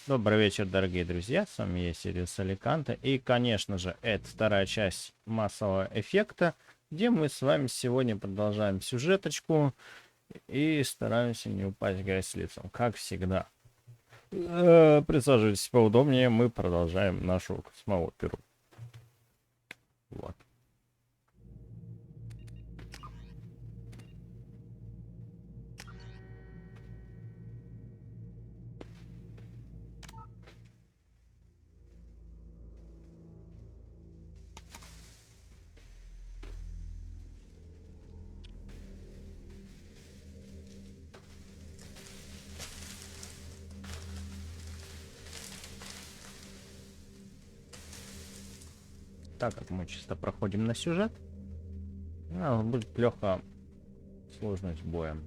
Добрый вечер, дорогие друзья, с вами я, Сириус Аликанте, и, конечно же, это вторая часть массового эффекта, где мы с вами сегодня продолжаем сюжеточку и стараемся не упасть в грязь лицом, как всегда. Присаживайтесь поудобнее, мы продолжаем нашу космо-оперу. Вот. Так как мы чисто проходим на сюжет, будет легкая сложность боя.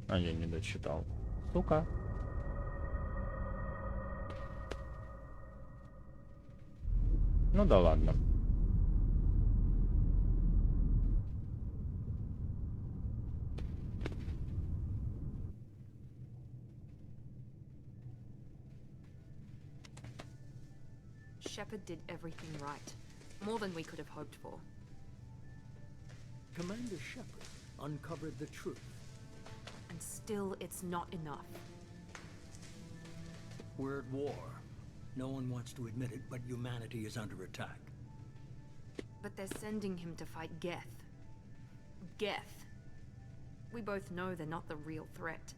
А я не дочитал. Сука. Ну да ладно. Shepard did everything right. More than we could have hoped for. Commander Shepard uncovered the truth. And still, it's not enough. We're at war. No one wants to admit it, but humanity is under attack. But they're sending him to fight Geth. Geth. We both know they're not the real threat.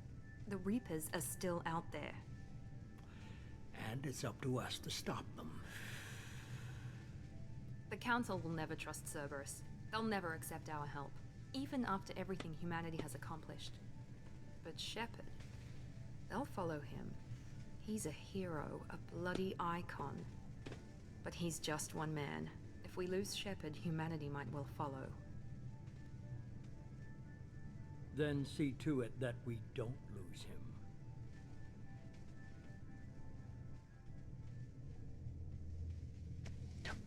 The Reapers are still out there. And it's up to us to stop them. The Council will never trust Cerberus. They'll never accept our help, even after everything humanity has accomplished. But Shepard, they'll follow him. He's a hero, a bloody icon. But he's just one man. If we lose Shepard, humanity might well follow. Then see to it that we don't lose him.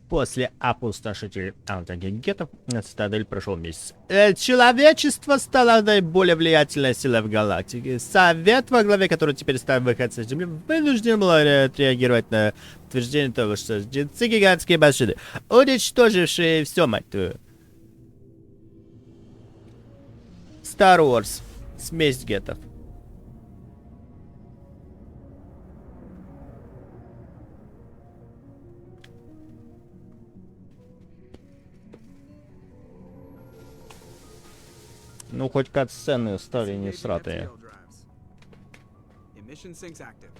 После опустошителей антагенетов на цитадель прошел месяц. Человечество стало наиболее влиятельной силой в галактике. Совет, во главе которого теперь ставит выходцы с Земли, вынужден был отреагировать на утверждение того, что жнецы гигантские машины, уничтожившие все, мать твою. Star Wars. Смесь гетов. Ну, хоть кат-сцены стали не сратые. Emission sinks active.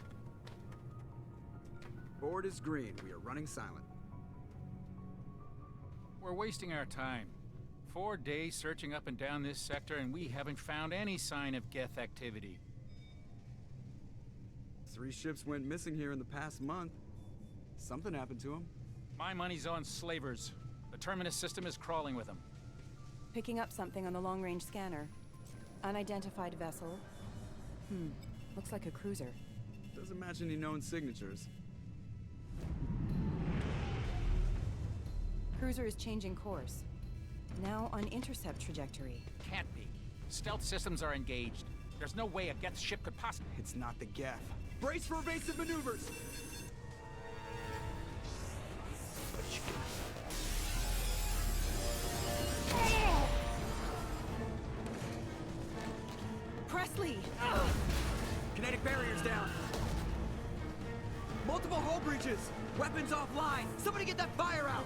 Board is green. We are running silent. We're wasting our time. 4 days searching up and down this sector, and we haven't found any sign of Geth activity. 3 ships went missing here in the past month. Something happened to them. My money's on slavers. The Terminus system is crawling with them. Picking up something on the long-range scanner. Unidentified vessel. Looks like a cruiser. Doesn't match any known signatures. Cruiser is changing course. Now on intercept trajectory. Can't be. Stealth systems are engaged. There's no way a Geth ship could possibly... It's not the Geth. Brace for evasive maneuvers! Presley! Kinetic barriers down. Multiple hull breaches. Weapons offline. Somebody get that fire out.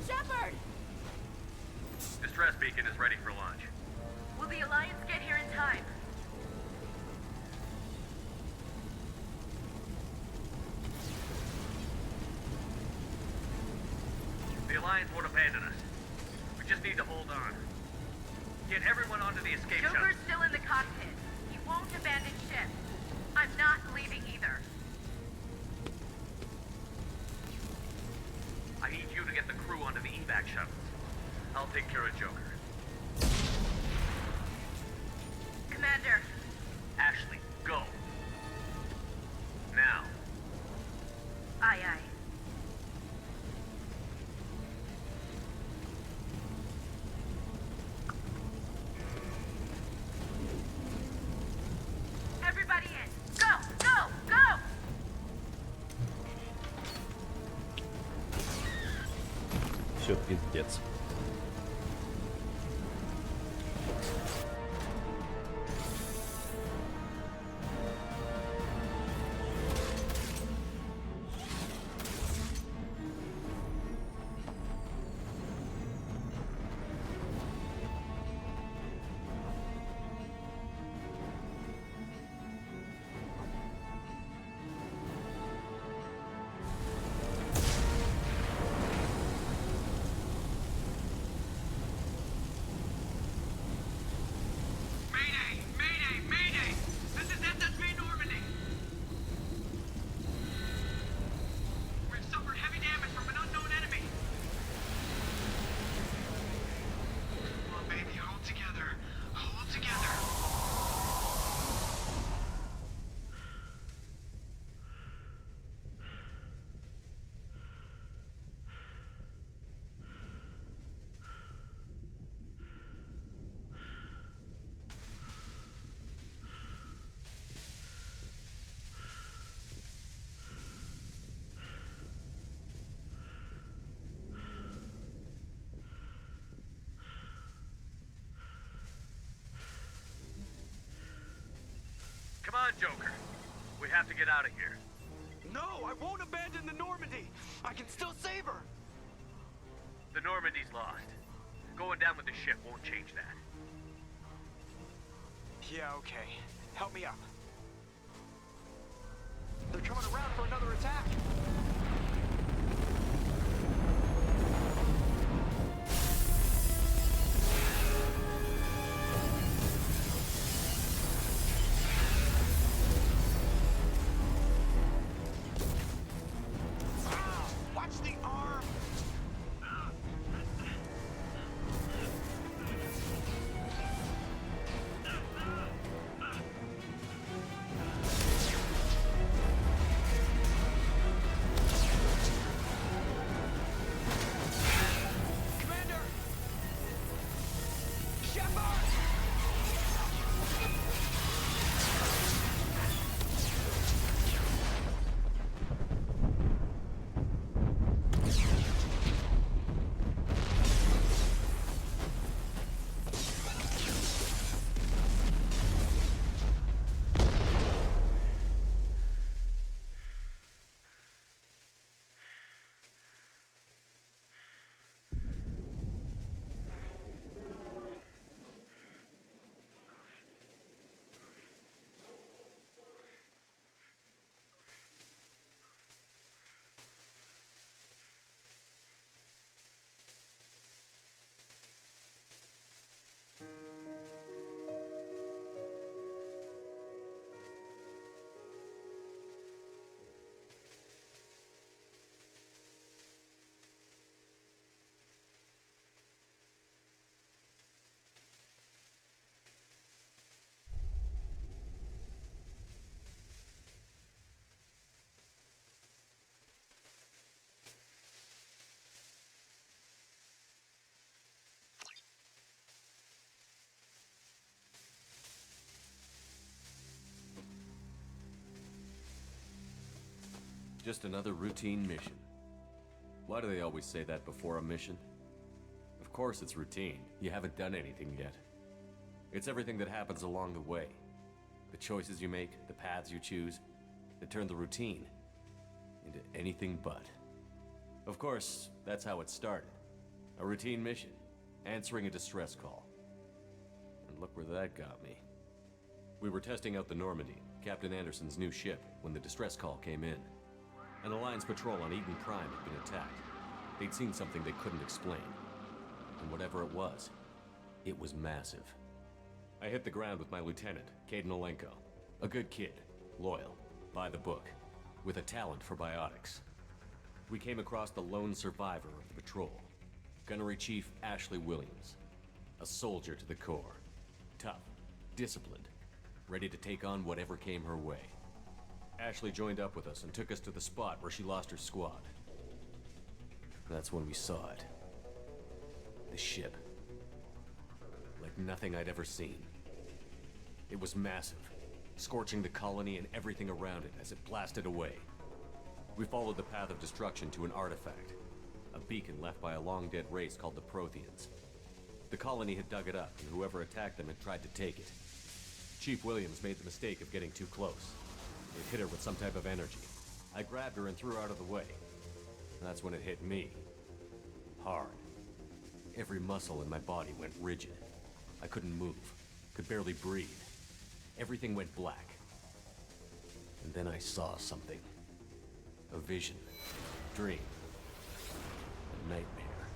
Shepard! Distress beacon is ready for launch. Will the Alliance get here in time? The Alliance won't abandon us. We just need to hold on. Get everyone onto the escape shuttle. Joker's still in the cockpit. He won't abandon ship. I'm not leaving either. I need you to get the crew onto the evac shuttles. I'll take care of Joker. Commander, Ashley, go. Now. aye aye. Everybody in. Go, go, go! Все, пиздец. Mayday! Mayday! Mayday! This is S09 Normandy! We've suffered heavy damage from an unknown enemy! Come on, baby, hold together. Hold together. Come on, Joker. We have to get out of here. No, I won't abandon the Normandy. I can still save her. The Normandy's lost. Going down with the ship won't change that. Yeah, okay. Help me up. They're coming around for another attack. Watch the arm! Commander! Shepard! Just another routine mission. Why do they always say that before a mission? Of course it's routine. You haven't done anything yet. It's everything that happens along the way. The choices you make, the paths you choose, that turn the routine into anything but. Of course, that's how it started. A routine mission, answering a distress call. And look where that got me. We were testing out the Normandy, Captain Anderson's new ship, when the distress call came in. An Alliance patrol on Eden Prime had been attacked. They'd seen something they couldn't explain. And whatever it was massive. I hit the ground with my lieutenant, Caden Olenko. A good kid, loyal, by the book, with a talent for biotics. We came across the lone survivor of the patrol, Gunnery Chief Ashley Williams. A soldier to the core. Tough, disciplined, ready to take on whatever came her way. Ashley joined up with us and took us to the spot where she lost her squad. That's when we saw it. The ship. Like nothing I'd ever seen. It was massive, scorching the colony and everything around it as it blasted away. We followed the path of destruction to an artifact, a beacon left by a long-dead race called the Protheans. The colony had dug it up, and whoever attacked them had tried to take it. Chief Williams made the mistake of getting too close. It hit her with some type of energy. I grabbed her and threw her out of the way. That's when it hit me. Hard. Every muscle in my body went rigid. I couldn't move, could barely breathe. Everything went black. And then I saw something. A vision. Dream. A nightmare.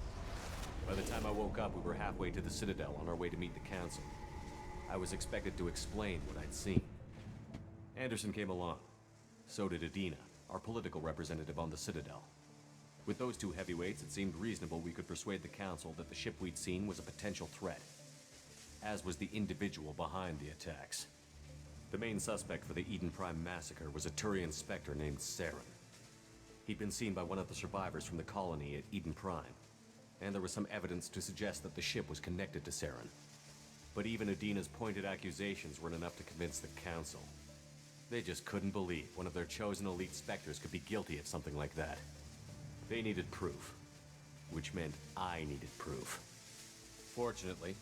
By the time I woke up, we were halfway to the Citadel on our way to meet the Council. I was expected to explain what I'd seen. Anderson came along. So did Adina, our political representative on the Citadel. With those two heavyweights, it seemed reasonable we could persuade the Council that the ship we'd seen was a potential threat, as was the individual behind the attacks. The main suspect for the Eden Prime massacre was a Turian Spectre named Saren. He'd been seen by one of the survivors from the colony at Eden Prime, and there was some evidence to suggest that the ship was connected to Saren. But even Adina's pointed accusations weren't enough to convince the Council. They just couldn't believe one of their chosen elite Spectres could be guilty of something like that. They needed proof, which meant I needed proof. Fortunately,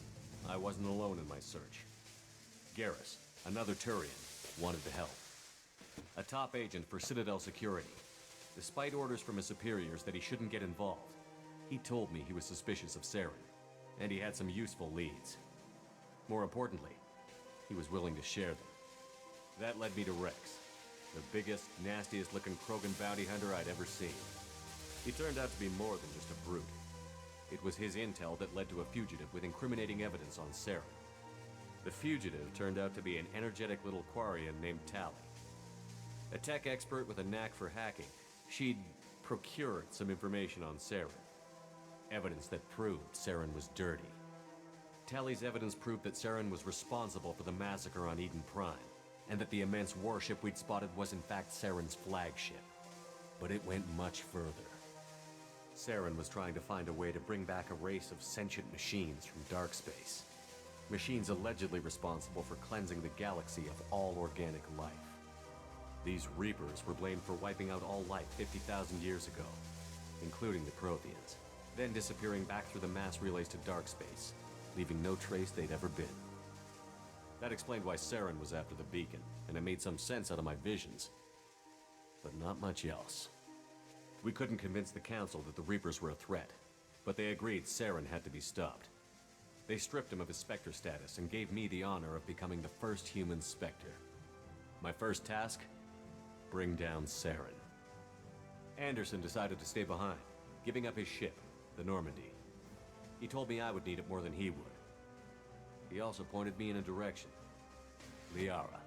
I wasn't alone in my search. Garrus, another Turian, wanted to help. A top agent for Citadel Security. Despite orders from his superiors that he shouldn't get involved, he told me he was suspicious of Saren, and he had some useful leads. More importantly, he was willing to share them. That led me to Rex, the biggest, nastiest-looking Krogan bounty hunter I'd ever seen. He turned out to be more than just a brute. It was his intel that led to a fugitive with incriminating evidence on Saren. The fugitive turned out to be an energetic little Quarian named Tally. A tech expert with a knack for hacking, she'd procured some information on Saren. Evidence that proved Saren was dirty. Tally's evidence proved that Saren was responsible for the massacre on Eden Prime, and that the immense warship we'd spotted was in fact Saren's flagship. But it went much further. Saren was trying to find a way to bring back a race of sentient machines from dark space. Machines allegedly responsible for cleansing the galaxy of all organic life. These Reapers were blamed for wiping out all life 50,000 years ago, including the Protheans, then disappearing back through the mass relays to dark space, leaving no trace they'd ever been. That explained why Saren was after the beacon, and it made some sense out of my visions. But not much else. We couldn't convince the Council that the Reapers were a threat, but they agreed Saren had to be stopped. They stripped him of his Spectre status and gave me the honor of becoming the first human Spectre. My first task? Bring down Saren. Anderson decided to stay behind, giving up his ship, the Normandy. He told me I would need it more than he would. He also pointed me in a direction. Liara,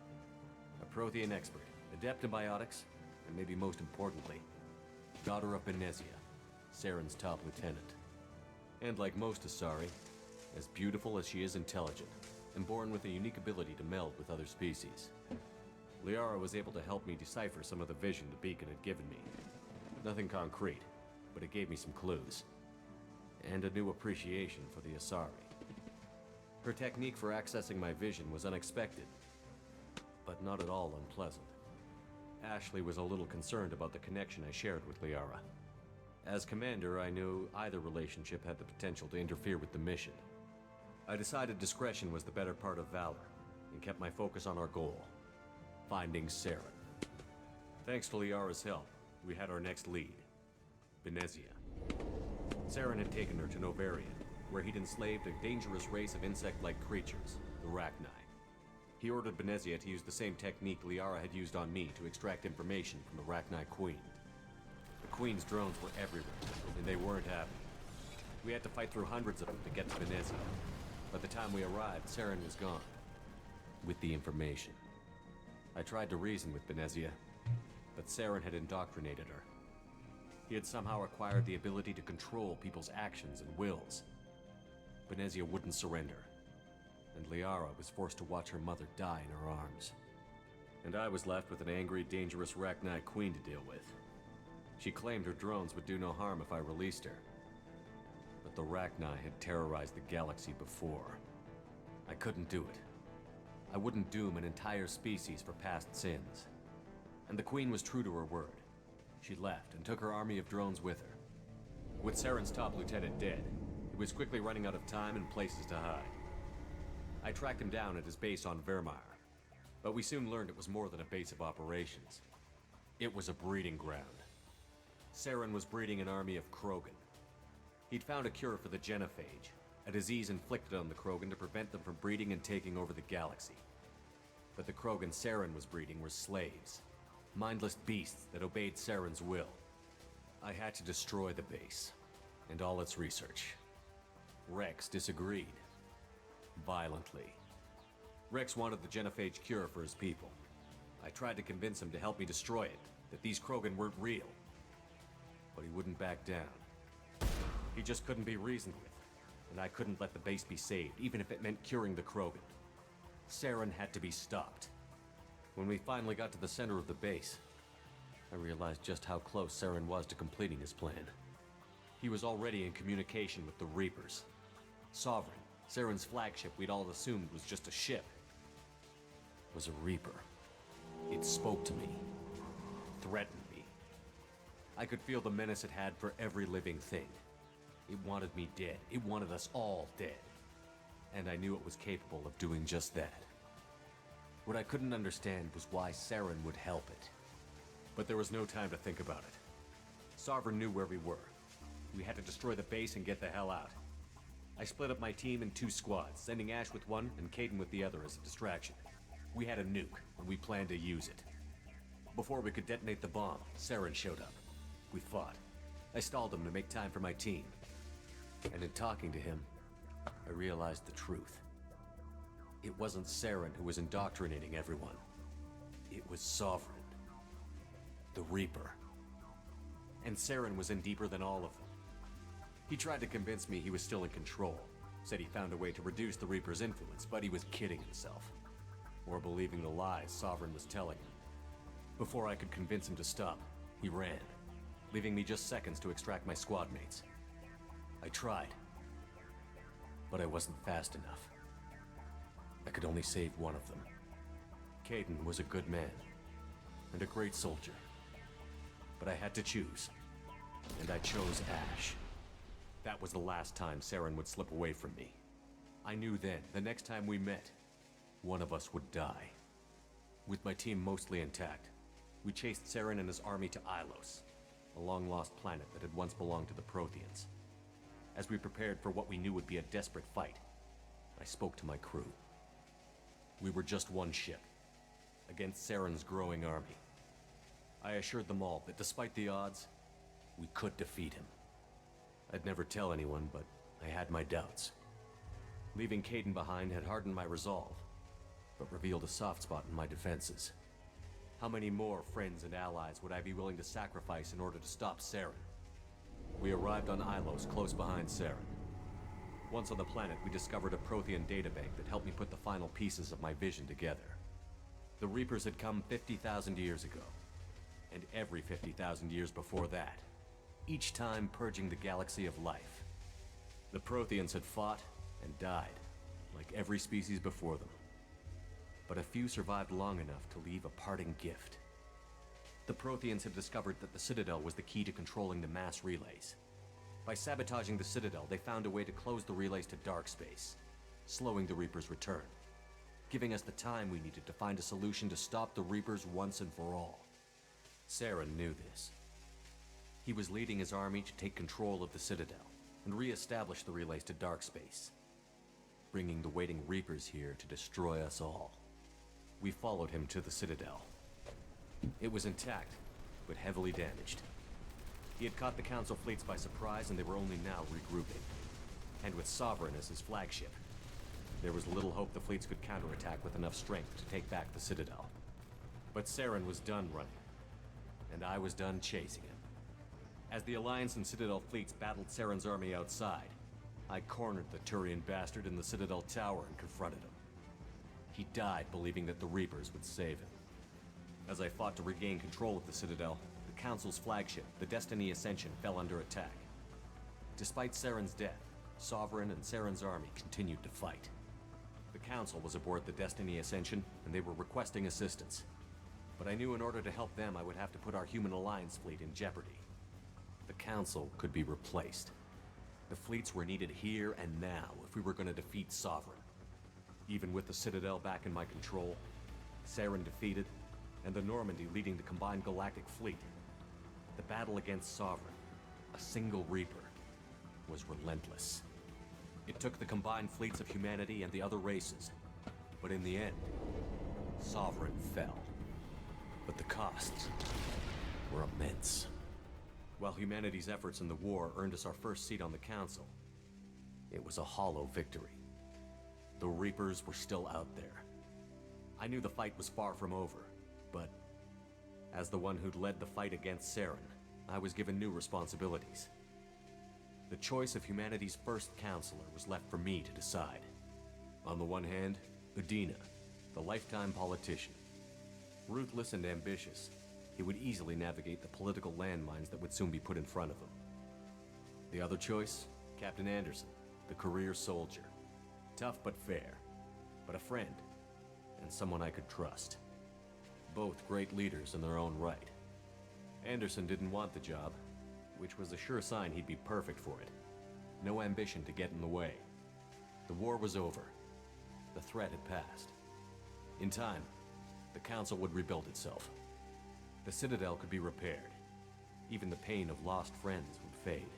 a Prothean expert, adept in biotics, and maybe most importantly, daughter of Benezia, Saren's top lieutenant. And like most Asari, as beautiful as she is intelligent, and born with a unique ability to meld with other species. Liara was able to help me decipher some of the vision the beacon had given me. Nothing concrete, but it gave me some clues. And a new appreciation for the Asari. Her technique for accessing my vision was unexpected, but not at all unpleasant. Ashley was a little concerned about the connection I shared with Liara. As commander, I knew either relationship had the potential to interfere with the mission. I decided discretion was the better part of valor, and kept my focus on our goal, finding Saren. Thanks to Liara's help, we had our next lead, Benezia. Saren had taken her to Novarian, where he'd enslaved a dangerous race of insect-like creatures, the Rachni. He ordered Benezia to use the same technique Liara had used on me to extract information from the Rachni Queen. The Queen's drones were everywhere, and they weren't happy. We had to fight through hundreds of them to get to Venezia. By the time we arrived, Saren was gone. With the information. I tried to reason with Venezia, but Saren had indoctrinated her. He had somehow acquired the ability to control people's actions and wills. Venezia wouldn't surrender, and Liara was forced to watch her mother die in her arms. And I was left with an angry, dangerous Rachni Queen to deal with. She claimed her drones would do no harm if I released her. But the Rachni had terrorized the galaxy before. I couldn't do it. I wouldn't doom an entire species for past sins. And the Queen was true to her word. She left and took her army of drones with her. With Saren's top lieutenant dead, he was quickly running out of time and places to hide. I tracked him down at his base on Vermeer, but we soon learned it was more than a base of operations. It was a breeding ground. Saren was breeding an army of Krogan. He'd found a cure for the genophage, a disease inflicted on the Krogan to prevent them from breeding and taking over the galaxy. But the Krogan Saren was breeding were slaves, mindless beasts that obeyed Saren's will. I had to destroy the base, and all its research. Rex disagreed. Violently. Rex wanted the genophage cure for his people. I tried to convince him to help me destroy it, that these Krogan weren't real. But he wouldn't back down. He just couldn't be reasoned with, and I couldn't let the base be saved, even if it meant curing the Krogan. Saren had to be stopped. When we finally got to the center of the base, I realized just how close Saren was to completing his plan. He was already in communication with the Reapers. Sovereign, Saren's flagship we'd all assumed was just a ship, was a Reaper. It spoke to me, threatened me. I could feel the menace it had for every living thing. It wanted me dead. It wanted us all dead. And I knew it was capable of doing just that. What I couldn't understand was why Saren would help it. But there was no time to think about it. Sovereign knew where we were. We had to destroy the base and get the hell out. I split up my team in 2 squads, sending Ash with one and Caden with the other as a distraction. We had a nuke, and we planned to use it. Before we could detonate the bomb, Saren showed up. We fought. I stalled him to make time for my team. And in talking to him, I realized the truth. It wasn't Saren who was indoctrinating everyone. It was Sovereign. The Reaper. And Saren was in deeper than all of them. He tried to convince me he was still in control. Said he found a way to reduce the Reaper's influence, but he was kidding himself. Or believing the lies Sovereign was telling him. Before I could convince him to stop, he ran, leaving me just seconds to extract my squad mates. I tried, but I wasn't fast enough. I could only save one of them. Caden was a good man, and a great soldier. But I had to choose, and I chose Ash. That was the last time Saren would slip away from me. I knew then, the next time we met, one of us would die. With my team mostly intact, we chased Saren and his army to Ilos, a long-lost planet that had once belonged to the Protheans. As we prepared for what we knew would be a desperate fight, I spoke to my crew. We were just one ship, against Saren's growing army. I assured them all that despite the odds, we could defeat him. I'd never tell anyone, but I had my doubts. Leaving Caden behind had hardened my resolve, but revealed a soft spot in my defenses. How many more friends and allies would I be willing to sacrifice in order to stop Saren? We arrived on Ilos, close behind Saren. Once on the planet, we discovered a Prothean databank that helped me put the final pieces of my vision together. The Reapers had come 50,000 years ago, and every 50,000 years before that, each time purging the galaxy of life. The Protheans had fought and died, like every species before them. But a few survived long enough to leave a parting gift. The Protheans had discovered that the Citadel was the key to controlling the mass relays. By sabotaging the Citadel, they found a way to close the relays to dark space, slowing the Reapers' return, giving us the time we needed to find a solution to stop the Reapers once and for all. Saren knew this. He was leading his army to take control of the Citadel and re-establish the relays to dark space, bringing the waiting Reapers here to destroy us all. We followed him to the Citadel. It was intact, but heavily damaged. He had caught the Council fleets by surprise, and they were only now regrouping. And with Sovereign as his flagship, there was little hope the fleets could counterattack with enough strength to take back the Citadel. But Saren was done running, and I was done chasing him. As the Alliance and Citadel fleets battled Saren's army outside, I cornered the Turian bastard in the Citadel tower and confronted him. He died believing that the Reapers would save him. As I fought to regain control of the Citadel, the Council's flagship, the Destiny Ascension, fell under attack. Despite Saren's death, Sovereign and Saren's army continued to fight. The Council was aboard the Destiny Ascension, and they were requesting assistance. But I knew in order to help them, I would have to put our human alliance fleet in jeopardy. The Council could be replaced. The fleets were needed here and now if we were going to defeat Sovereign. Even with the Citadel back in my control, Saren defeated, and the Normandy leading the combined galactic fleet, the battle against Sovereign, a single Reaper, was relentless. It took the combined fleets of humanity and the other races, but in the end, Sovereign fell. But the costs were immense. While humanity's efforts in the war earned us our first seat on the Council, it was a hollow victory. The Reapers were still out there. I knew the fight was far from over, but as the one who'd led the fight against Saren, I was given new responsibilities. The choice of humanity's first counselor was left for me to decide. On the one hand, Udina, the lifetime politician. Ruthless and ambitious, he would easily navigate the political landmines that would soon be put in front of him. The other choice, Captain Anderson, the career soldier. Tough but fair, but a friend, and someone I could trust. Both great leaders in their own right. Anderson didn't want the job, which was a sure sign he'd be perfect for it. No ambition to get in the way. The war was over. The threat had passed. In time, the Council would rebuild itself. The Citadel could be repaired. Even the pain of lost friends would fade.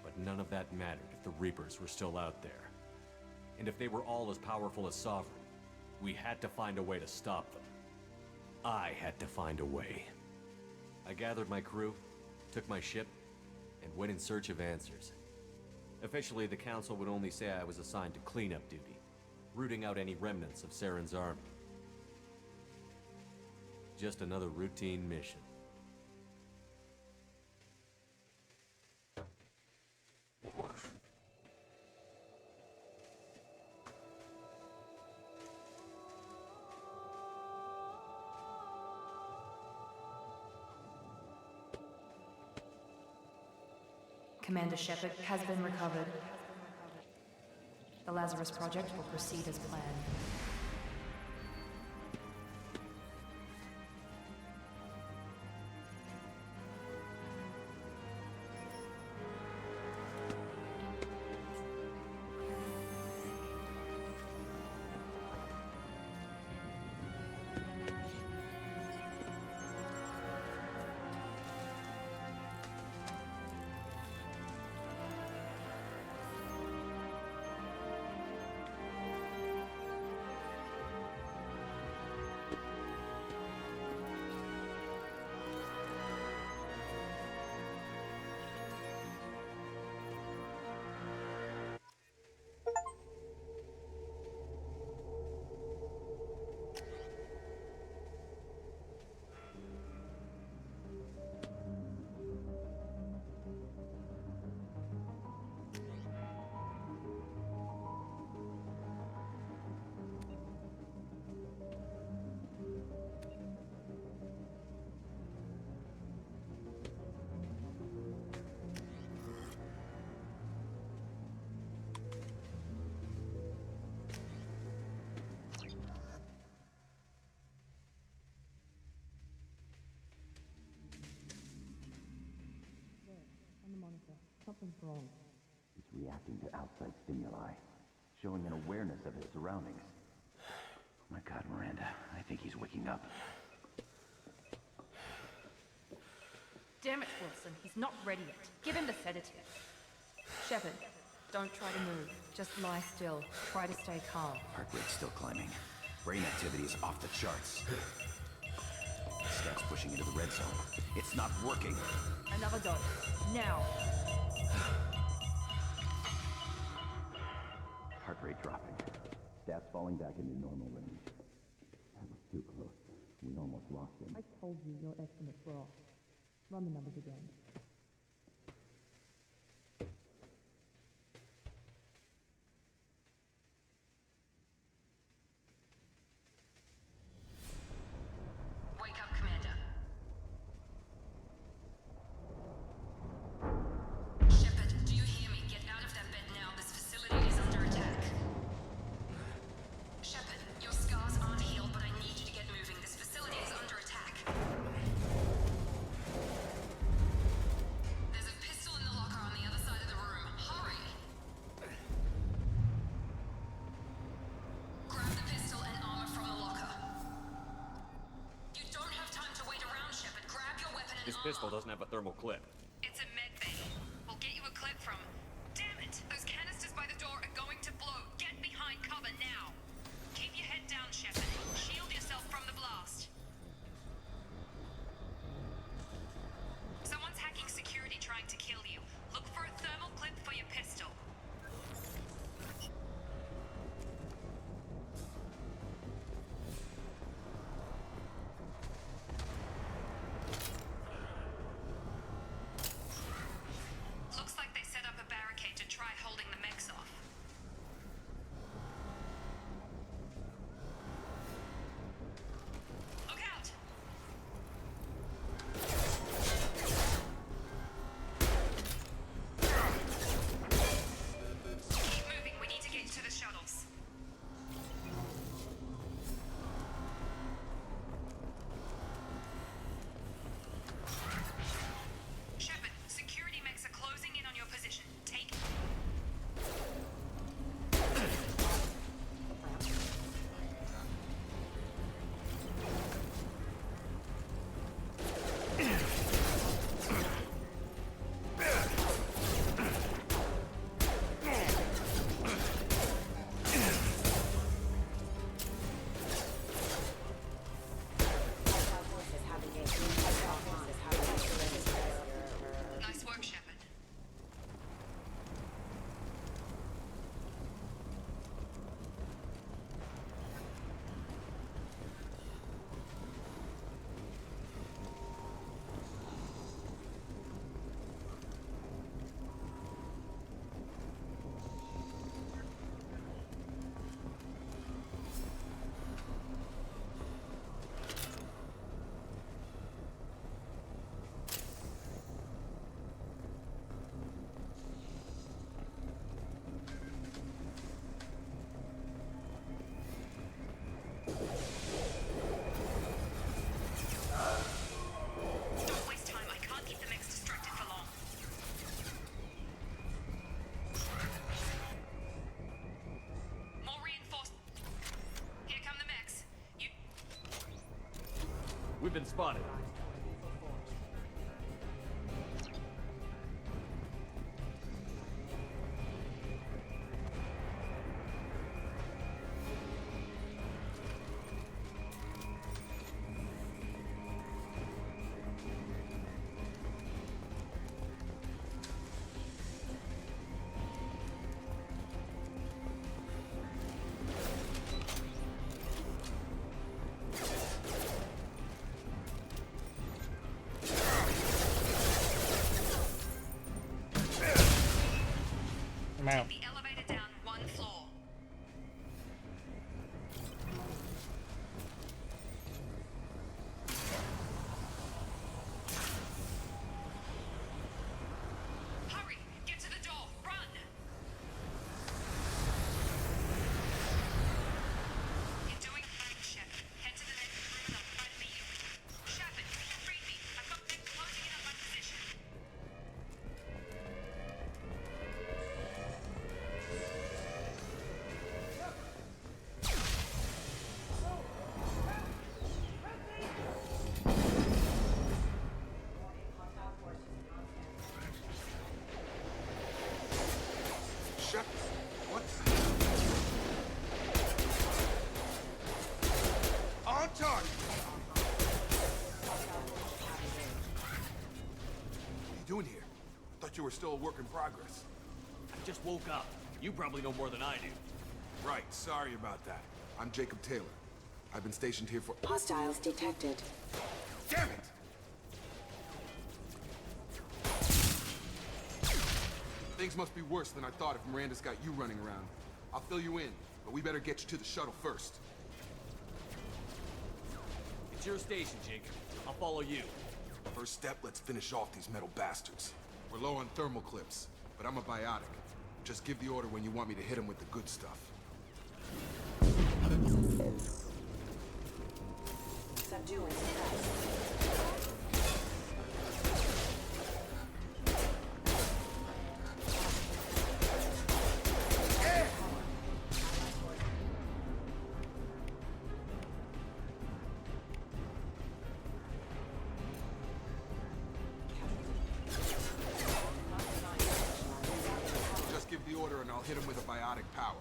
But none of that mattered if the Reapers were still out there. And if they were all as powerful as Sovereign, we had to find a way to stop them. I had to find a way. I gathered my crew, took my ship, and went in search of answers. Officially, the Council would only say I was assigned to cleanup duty, rooting out any remnants of Saren's army. Just another routine mission. Commander Shepard has been recovered. The Lazarus Project will proceed as planned. Something's wrong. He's reacting to outside stimuli, showing an awareness of his surroundings. Oh my God, Miranda, I think he's waking up. Damn it, Wilson. He's not ready yet. Give him the sedative. Shepard, don't try to move. Just lie still. Try to stay calm. Heart rate's still climbing. Brain activity is off the charts. steps pushing into the red zone. It's not working. Another dose. Now. Heart rate dropping. Stats falling back into normal range. That was too close. We almost lost him. I told you your estimates were off. Run the numbers again. Wake up, Commander. Shepard, do you hear me? Get out of that bed now. This facility is under attack. Shepard, your scars aren't healed, but I need you to get moving. This facility is under attack. There's a pistol in the locker on the other side of the room. Hurry! Grab the pistol and armor from the locker. You don't have time to wait around, Shepard. Grab your weapon and This armor. pistol doesn't have a thermal clip. It's a med bay. We'll get you a clip from. Damn it! Those canisters by the door are going to blow. Get behind cover now. Keep your head down, Shepard. Shield yourself from the blast. Someone's hacking security trying to kill you. Look for a thermal clip for your pistol. Looks like they set up a barricade to try holding the mechs off. Look out! Keep moving. We need to get to the shuttles. Shepard, security mechs are closing in on your position. Take. Nice work, Shepard. Don't waste time. I can't keep the mechs distracted for long. More reinforced. Here come the mechs. You. We've been spotted. Meow. The elevator down one floor. Hurry! Get to the door! Run! You're doing fine, Shepard. Head to the next room and I'll try to meet you. Shepard, read me. I've got mechs closing in on my position. doing here? Thought you were still a work in progress. I just woke up. You probably know more than I do. Right, sorry about that. I'm Jacob Taylor. I've been stationed here for— Hostiles detected. Damn it! Things must be worse than I thought if Miranda's got you running around. I'll fill you in, but we better get you to the shuttle first. It's your station, Jacob. I'll follow you. First step, let's finish off these metal bastards. We're low on thermal clips, but I'm a biotic. Just give the order when you want me to hit them with the good stuff. Subdue and suppress. Just give the order and I'll hit him with a biotic power.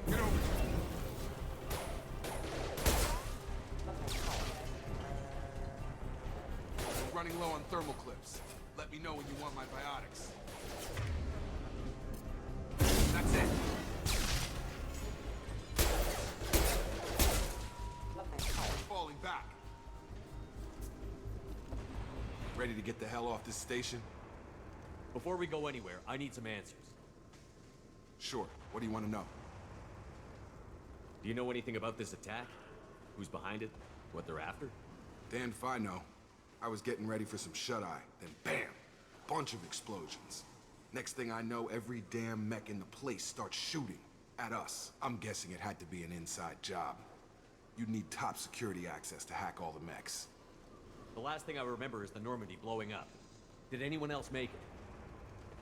Get over here. Running low on thermal clips. Let me know when you want my biotics. That's it. Falling back. Ready to get the hell off this station? Before we go anywhere, I need some answers. Sure. What do you want to know? Do you know anything about this attack? Who's behind it? What they're after? Damned if I know. I was getting ready for some shut-eye, then bam! Bunch of explosions. Next thing I know, every damn mech in the place starts shooting at us. I'm guessing it had to be an inside job. You'd need top security access to hack all the mechs. The last thing I remember is the Normandy blowing up. Did anyone else make it?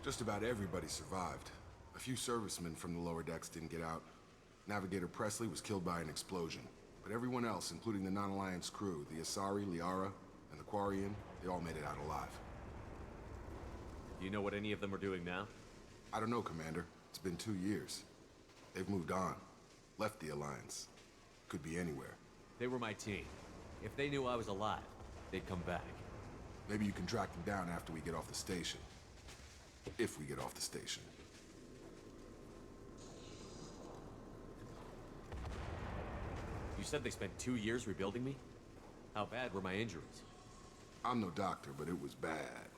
Just about everybody survived. A few servicemen from the lower decks didn't get out. Navigator Presley was killed by an explosion. But everyone else, including the non-Alliance crew, the Asari, Liara, and the Quarian, they all made it out alive. Do you know what any of them are doing now? I don't know, Commander. It's been 2 years. They've moved on. Left the Alliance. Could be anywhere. They were my team. If they knew I was alive, they'd come back. Maybe you can track them down after we get off the station. If we get off the station. You said they spent 2 years rebuilding me? How bad were my injuries? I'm no doctor, but it was bad.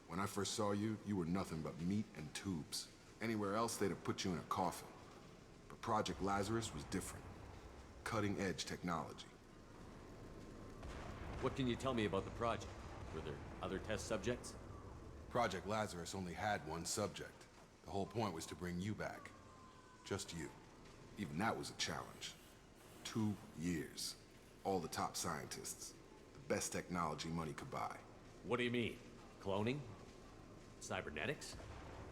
When I first saw you, you were nothing but meat and tubes. Anywhere else, they'd have put you in a coffin. But Project Lazarus was different. Cutting-edge technology. What can you tell me about the project? Were there other test subjects? Project Lazarus only had one subject. The whole point was to bring you back. Just you. Even that was a challenge. 2 years. All the top scientists. The best technology money could buy. What do you mean? Cloning? Cybernetics?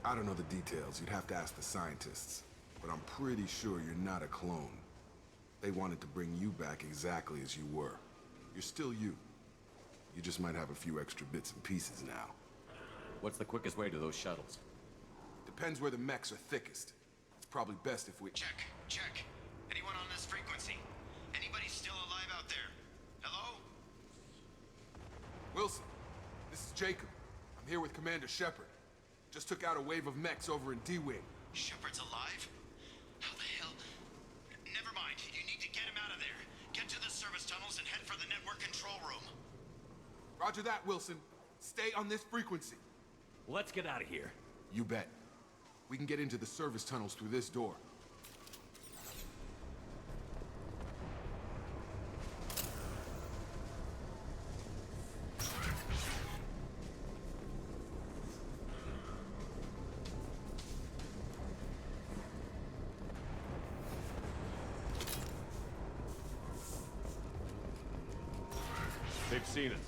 I don't know the details. You'd have to ask the scientists. But I'm pretty sure you're not a clone. They wanted to bring you back exactly as you were. You're still you. You just might have a few extra bits and pieces now. What's the quickest way to those shuttles? Depends where the mechs are thickest. It's probably best if we— Check. Anyone on this frequency? Anybody still alive out there? Hello? Wilson, this is Jacob. I'm here with Commander Shepard. Just took out a wave of mechs over in D-Wing. Shepard's alive? How the hell? Never mind. You need to get him out of there. Get to the service tunnels and head for the network control room. Roger that, Wilson. Stay on this frequency. Let's get out of here. You bet. We can get into the service tunnels through this door. They've seen us.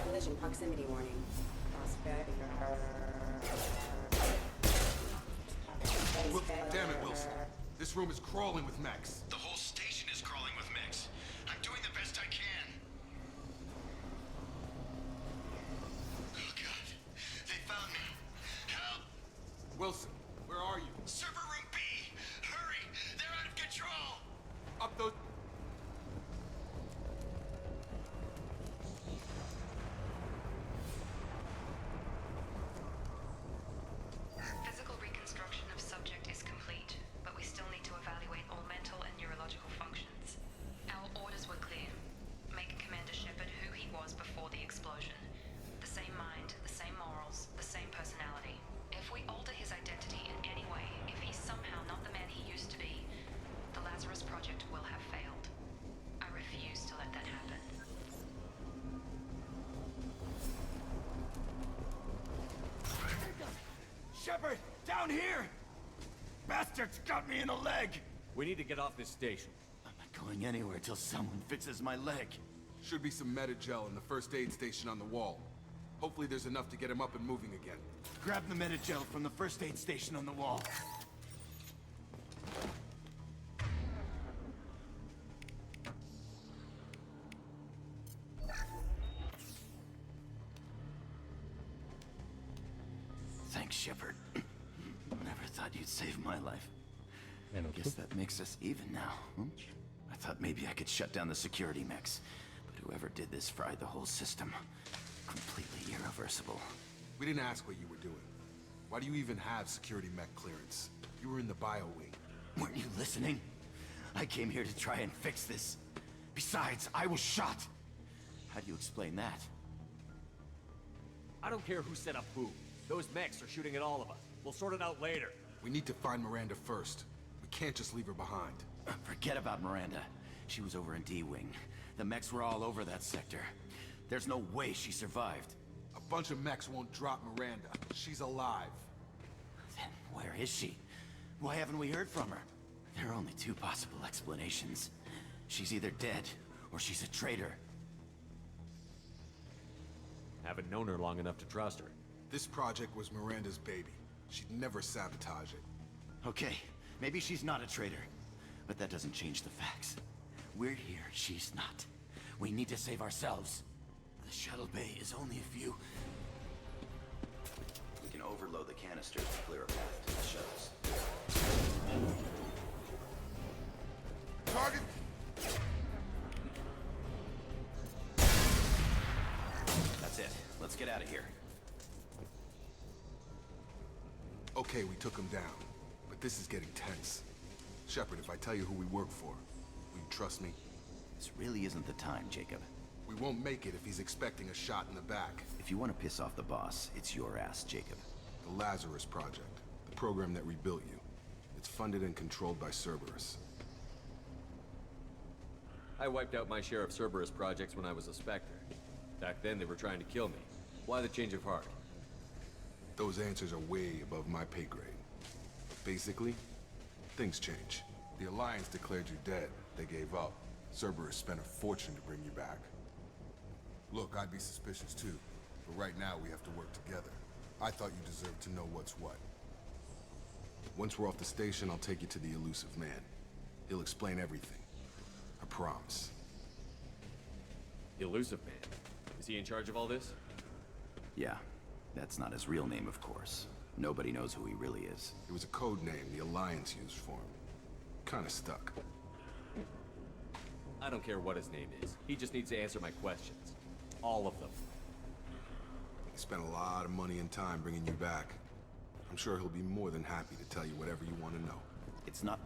Collision proximity warning. Damn it, Wilson. This room is crawling with mechs. The whole station is crawling with mechs. I'm doing the best I Shepard! Down here! Bastards got me in the leg! We need to get off this station. I'm not going anywhere till someone fixes my leg. Should be some Medi-gel in the first aid station on the wall. Hopefully there's enough to get him up and moving again. Grab the Medi-gel from the first aid station on the wall. Thanks, Shepard. Never thought you'd save my life. Guess that makes us even now. I thought maybe I could shut down the security mechs, but whoever did this fried the whole system. Completely irreversible. We didn't ask what you were doing. Why do you even have security mech clearance? You were in the bio wing. Weren't you listening? I came here to try and fix this. Besides, I was shot. How do you explain that? I don't care who set up who. Those mechs are shooting at all of us. We'll sort it out later. We need to find Miranda first. We can't just leave her behind. Forget about Miranda. She was over in D-Wing. The mechs were all over that sector. There's no way she survived. A bunch of mechs won't drop Miranda. She's alive. Then where is she? Why haven't we heard from her? There are only two possible explanations. She's either dead, or she's a traitor. Haven't known her long enough to trust her. This project was Miranda's baby. She'd never sabotage it. Okay, maybe she's not a traitor. But that doesn't change the facts. We're here, she's not. We need to save ourselves. The shuttle bay is only a few... We can overload the canisters to clear a path to the shuttles. Target! That's it. Let's get out of here. Okay, we took him down. But this is getting tense. Shepard, if I tell you who we work for, will you trust me? This really isn't the time, Jacob. We won't make it if he's expecting a shot in the back. If you want to piss off the boss, it's your ass, Jacob. The Lazarus Project. The program that rebuilt you. It's funded and controlled by Cerberus. I wiped out my share of Cerberus projects when I was a Spectre. Back then, they were trying to kill me. Why the change of heart? Those answers are way above my pay grade. But basically, things change. The Alliance declared you dead. They gave up. Cerberus spent a fortune to bring you back. Look, I'd be suspicious too. But right now, we have to work together. I thought you deserved to know what's what. Once we're off the station, I'll take you to the elusive man. He'll explain everything. I promise. The elusive man? Is he in charge of all this? Yeah. That's not his real name, of course. Nobody knows who he really is. It was a code name the Alliance used for him. Kinda stuck. I don't care what his name is. He just needs to answer my questions. All of them. He spent a lot of money and time bringing you back. I'm sure he'll be more than happy to tell you whatever you want to know. It's not...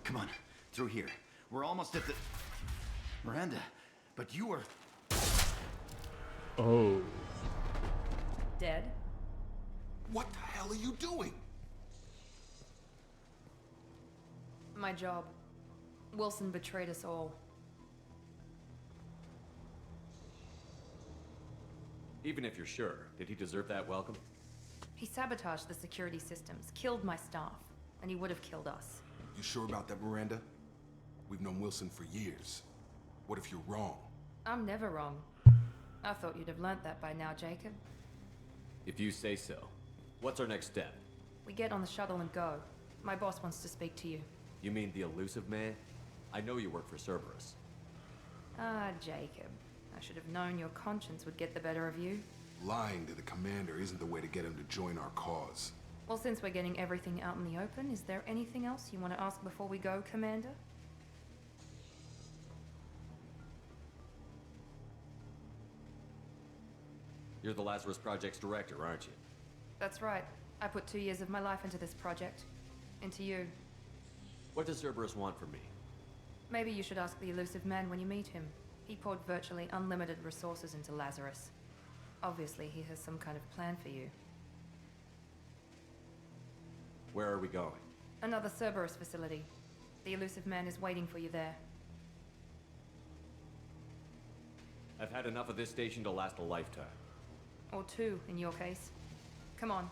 Come on, through here. We're almost at the... Miranda, but you were... Oh. Dead? What the hell are you doing? My job. Wilson betrayed us all. Even if you're sure, did he deserve that welcome? He sabotaged the security systems, killed my staff, and he would have killed us. You sure about that, Miranda? We've known Wilson for years. What if you're wrong? I'm never wrong. I thought you'd have learnt that by now, Jacob. If you say so. What's our next step? We get on the shuttle and go. My boss wants to speak to you. You mean the elusive man? I know you work for Cerberus. Ah, Jacob. I should have known your conscience would get the better of you. Lying to the commander isn't the way to get him to join our cause. Well, since we're getting everything out in the open, is there anything else you want to ask before we go, Commander? You're the Lazarus Project's director, aren't you? That's right. I put 2 years of my life into this project. Into you. What does Cerberus want from me? Maybe you should ask the elusive man when you meet him. He poured virtually unlimited resources into Lazarus. Obviously, he has some kind of plan for you. Where are we going? Another Cerberus facility. The elusive man is waiting for you there. I've had enough of this station to last a lifetime. Or 2, in your case. Come on.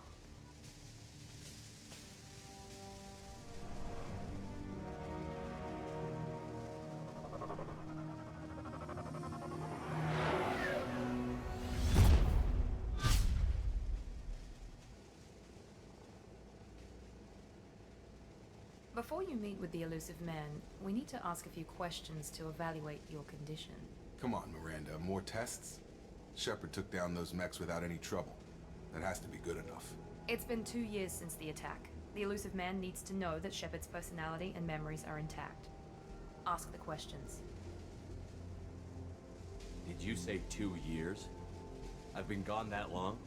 Before you meet with the elusive man, we need to ask a few questions to evaluate your condition. Come on, Miranda, more tests? Shepard took down those mechs without any trouble. That has to be good enough. It's been 2 years since the attack. The elusive man needs to know that Shepard's personality and memories are intact. Ask the questions. Did you say 2 years? I've been gone that long?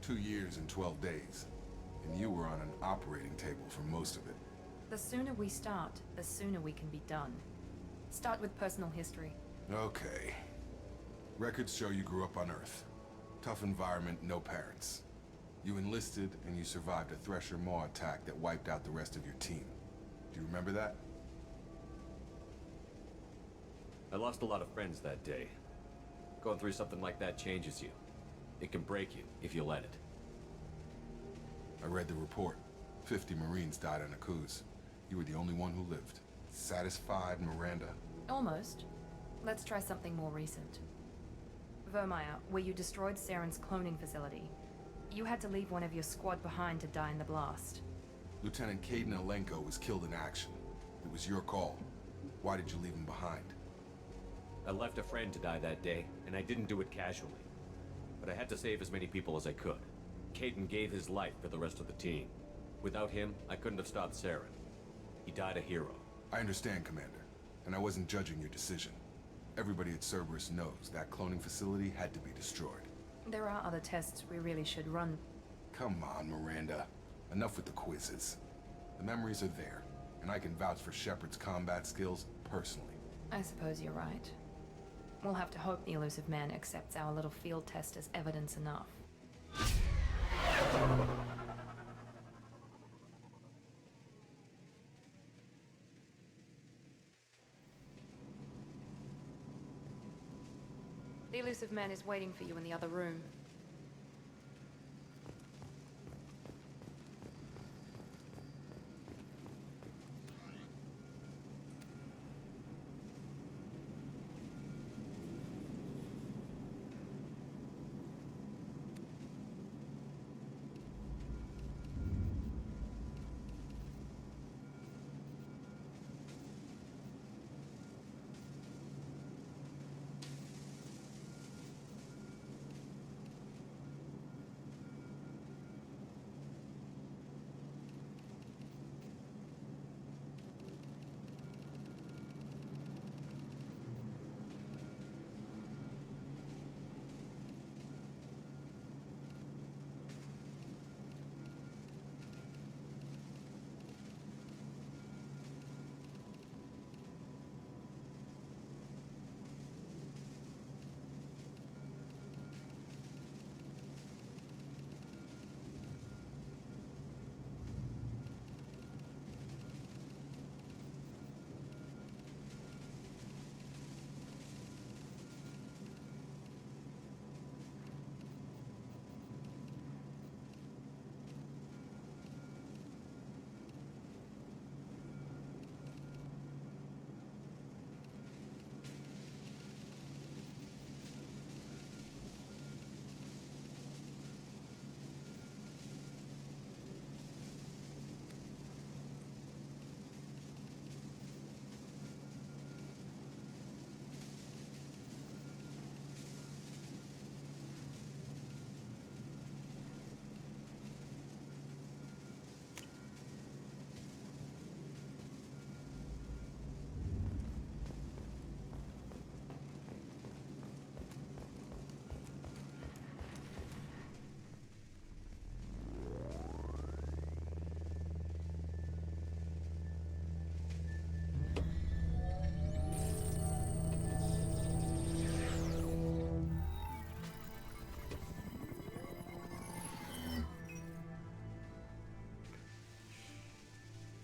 2 years and 12 days. And you were on an operating table for most of it. The sooner we start, the sooner we can be done. Start with personal history. Okay. Records show you grew up on Earth. Tough environment, no parents. You enlisted and you survived a Thresher Maw attack that wiped out the rest of your team. Do you remember that? I lost a lot of friends that day. Going through something like that changes you. It can break you if you let it. I read the report. 50 Marines died on a cruise. You were the only one who lived. Satisfied, Miranda? Almost. Let's try something more recent. Vermeer, where you destroyed Saren's cloning facility. You had to leave one of your squad behind to die in the blast. Lieutenant Caden Alenko was killed in action. It was your call. Why did you leave him behind? I left a friend to die that day, and I didn't do it casually. But I had to save as many people as I could. Caden gave his life for the rest of the team. Without him, I couldn't have stopped Saren. He died a hero. I understand, Commander. And I wasn't judging your decision. Everybody at Cerberus knows that cloning facility had to be destroyed. There are other tests we really should run. Come on, Miranda. Enough with the quizzes. The memories are there, and I can vouch for Shepard's combat skills personally. I suppose you're right. We'll have to hope the elusive man accepts our little field test as evidence enough. The elusive man is waiting for you in the other room.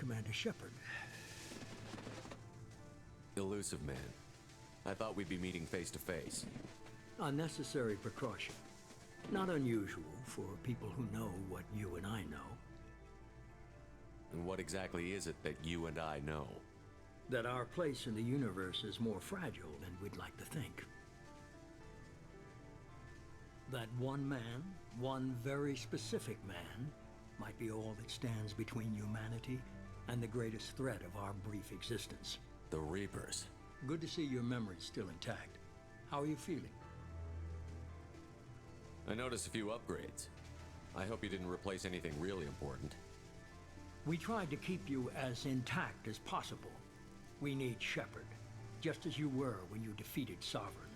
Commander Shepard. Elusive man. I thought we'd be meeting face to face. Unnecessary precaution. Not unusual for people who know what you and I know. And what exactly is it that you and I know? That our place in the universe is more fragile than we'd like to think. That one man, one very specific man, might be all that stands between humanity and the greatest threat of our brief existence. The Reapers. Good to see your memory's still intact. How are you feeling? I noticed a few upgrades. I hope you didn't replace anything really important. We tried to keep you as intact as possible. We need Shepard, just as you were when you defeated Sovereign.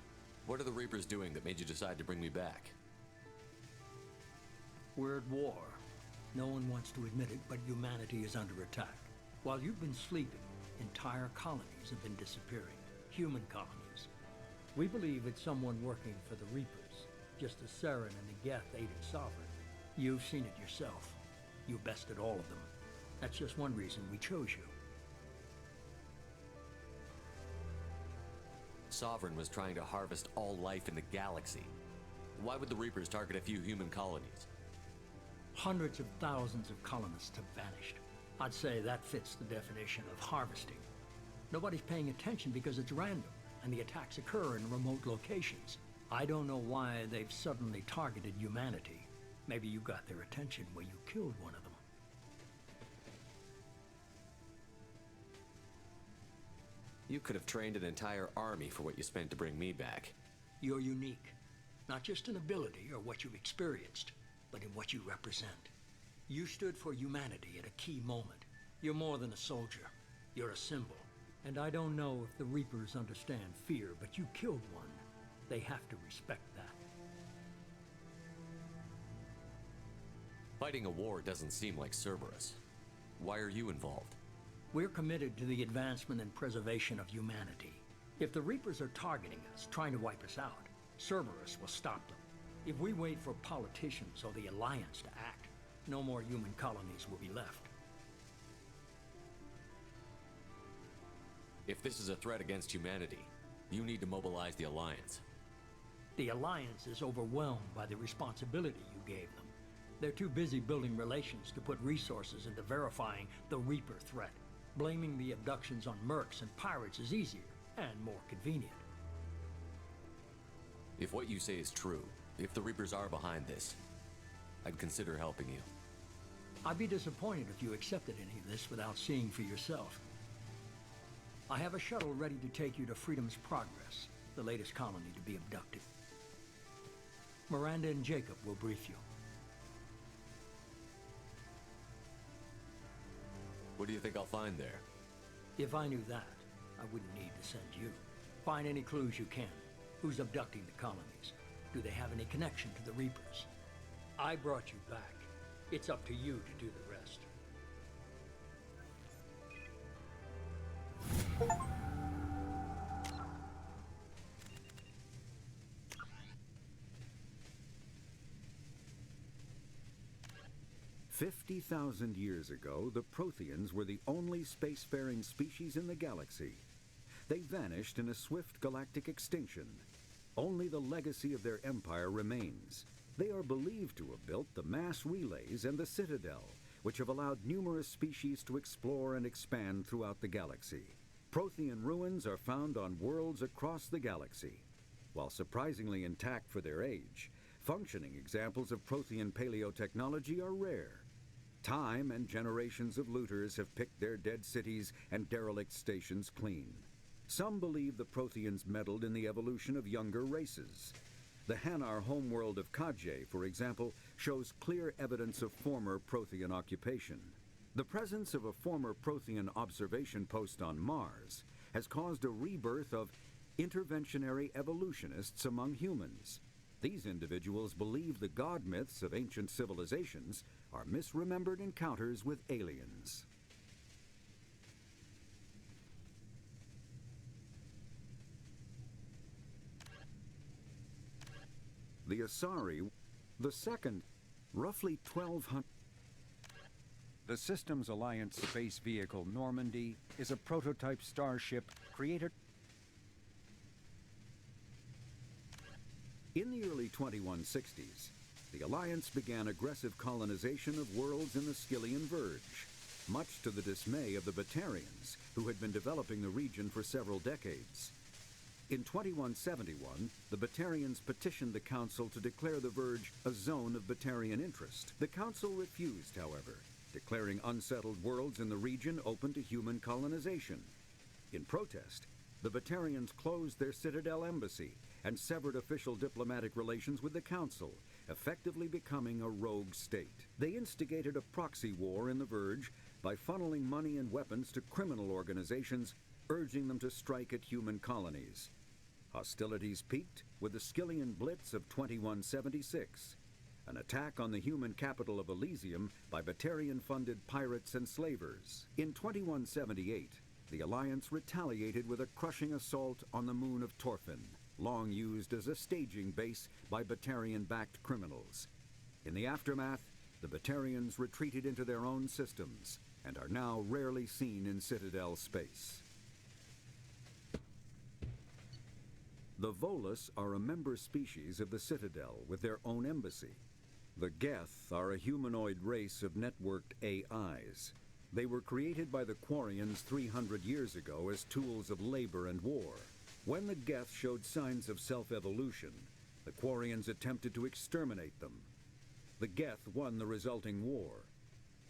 What are the Reapers doing that made you decide to bring me back? We're at war. No one wants to admit it, but humanity is under attack. While you've been sleeping, entire colonies have been disappearing. Human colonies. We believe it's someone working for the Reapers, just as Saren and the Geth aided Sovereign. You've seen it yourself. You bested all of them. That's just one reason we chose you. Sovereign was trying to harvest all life in the galaxy. Why would the Reapers target a few human colonies? Hundreds of thousands of colonists have vanished. I'd say that fits the definition of harvesting. Nobody's paying attention because it's random, and the attacks occur in remote locations. I don't know why they've suddenly targeted humanity. Maybe you got their attention when you killed one of them. You could have trained an entire army for what you spent to bring me back. You're unique. Not just in ability or what you've experienced, but in what you represent. You stood for humanity at a key moment. You're more than a soldier. You're a symbol. And I don't know if the Reapers understand fear, but you killed one. They have to respect that. Fighting a war doesn't seem like Cerberus. Why are you involved? We're committed to the advancement and preservation of humanity. If the Reapers are targeting us, trying to wipe us out, Cerberus will stop them. If we wait for politicians or the Alliance to act, no more human colonies will be left. If this is a threat against humanity, you need to mobilize the Alliance. The Alliance is overwhelmed by the responsibility you gave them. They're too busy building relations to put resources into verifying the Reaper threat. Blaming the abductions on mercs and pirates is easier and more convenient. If what you say is true, if the Reapers are behind this, I'd consider helping you. I'd be disappointed if you accepted any of this without seeing for yourself. I have a shuttle ready to take you to Freedom's Progress, the latest colony to be abducted. Miranda and Jacob will brief you. What do you think I'll find there? If I knew that, I wouldn't need to send you. Find any clues you can. Who's abducting the colonies? Do they have any connection to the Reapers? I brought you back. It's up to you to do the rest. 50,000 years ago, the Protheans were the only spacefaring species in the galaxy. They vanished in a swift galactic extinction. Only the legacy of their empire remains. They are believed to have built the mass relays and the Citadel, which have allowed numerous species to explore and expand throughout the galaxy. Prothean ruins are found on worlds across the galaxy. While surprisingly intact for their age, functioning examples of Prothean paleotechnology are rare. Time and generations of looters have picked their dead cities and derelict stations clean. Some believe the Protheans meddled in the evolution of younger races. The Hanar homeworld of Kajay, for example, shows clear evidence of former Prothean occupation. The presence of a former Prothean observation post on Mars has caused a rebirth of interventionary evolutionists among humans. These individuals believe the god myths of ancient civilizations are misremembered encounters with aliens. The Asari, the second, roughly 1,200. The Systems Alliance space vehicle Normandy is a prototype starship created in the early 2160s. The Alliance began aggressive colonization of worlds in the Skyllian Verge, much to the dismay of the Batarians, who had been developing the region for several decades. In 2171, the Batarians petitioned the Council to declare the Verge a zone of Batarian interest. The Council refused, however, declaring unsettled worlds in the region open to human colonization. In protest, the Batarians closed their Citadel embassy and severed official diplomatic relations with the Council, effectively becoming a rogue state. They instigated a proxy war in the Verge by funneling money and weapons to criminal organizations, urging them to strike at human colonies. Hostilities peaked with the Skyllian Blitz of 2176, an attack on the human capital of Elysium by Batarian-funded pirates and slavers. In 2178, the Alliance retaliated with a crushing assault on the moon of Torfin, long used as a staging base by Batarian-backed criminals. In the aftermath, the Batarians retreated into their own systems and are now rarely seen in Citadel space. The Volus are a member species of the Citadel with their own embassy. The Geth are a humanoid race of networked AIs. They were created by the Quarians 300 years ago as tools of labor and war. When the Geth showed signs of self-evolution, the Quarians attempted to exterminate them. The Geth won the resulting war.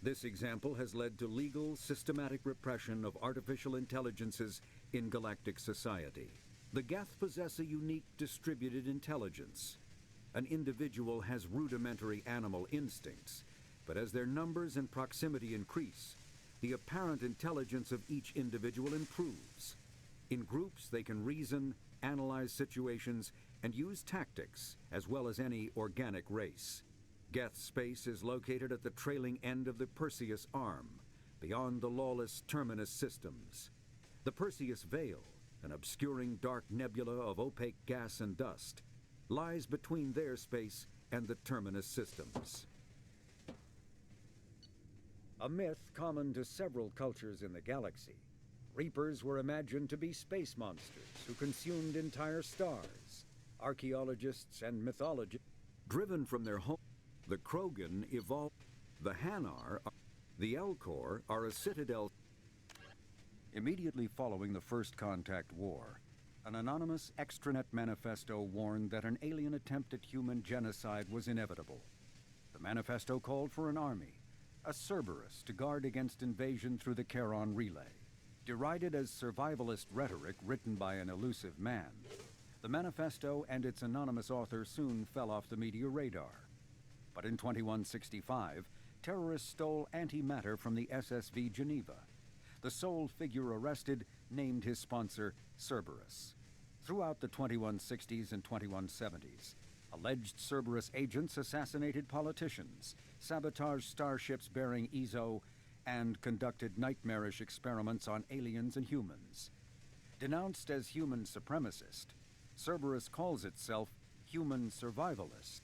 This example has led to legal, systematic repression of artificial intelligences in galactic society. The Geth possess a unique distributed intelligence. An individual has rudimentary animal instincts, but as their numbers and proximity increase, the apparent intelligence of each individual improves. In groups, they can reason, analyze situations, and use tactics, as well as any organic race. Geth space is located at the trailing end of the Perseus Arm, beyond the lawless Terminus systems. The Perseus Veil, an obscuring dark nebula of opaque gas and dust, lies between their space and the Terminus systems. A myth common to several cultures in the galaxy, Reapers were imagined to be space monsters who consumed entire stars. Archaeologists and mythologists, driven from their home, the Krogan evolved. The Hanar, the Elcor, are a citadel. Immediately following the First Contact War, an anonymous extranet manifesto warned that an alien attempt at human genocide was inevitable. The manifesto called for an army, a Cerberus, to guard against invasion through the Charon Relay. Derided as survivalist rhetoric written by an elusive man, the manifesto and its anonymous author soon fell off the media radar. But in 2165, terrorists stole antimatter from the SSV Geneva. The sole figure arrested named his sponsor Cerberus. Throughout the 2160s and 2170s, alleged Cerberus agents assassinated politicians, sabotaged starships bearing Ezo, and conducted nightmarish experiments on aliens and humans. Denounced as human supremacist, Cerberus calls itself human survivalist.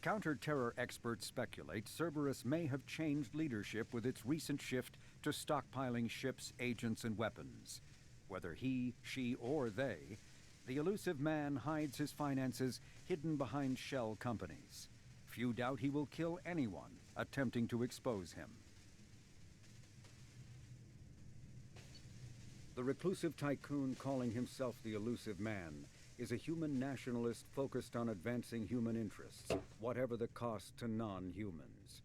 Counter-terror experts speculate Cerberus may have changed leadership with its recent shift to stockpiling ships, agents, and weapons. Whether he, she, or they, the elusive man hides his finances hidden behind shell companies. Few doubt he will kill anyone attempting to expose him. The reclusive tycoon calling himself the elusive man is a human nationalist focused on advancing human interests, whatever the cost to non-humans.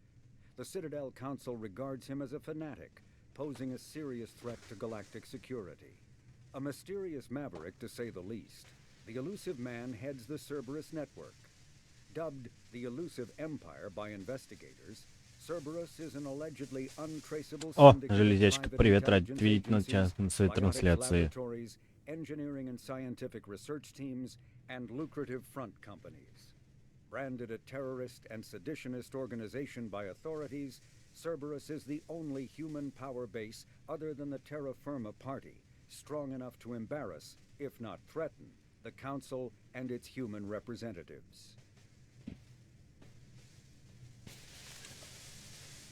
The Citadel Council regards him as a fanatic, posing a serious threat to galactic security. A mysterious maverick, to say the least, the elusive man heads the Cerberus network. Dubbed the Elusive Empire by investigators, Cerberus is an allegedly untraceable Железячка, привет, рад видеть на своей трансляции. Engineering and scientific research teams, and lucrative front companies. Branded a terrorist and seditionist organization by authorities, Cerberus is the only human power base other than the Terra Firma Party, strong enough to embarrass, if not threaten, the Council and its human representatives.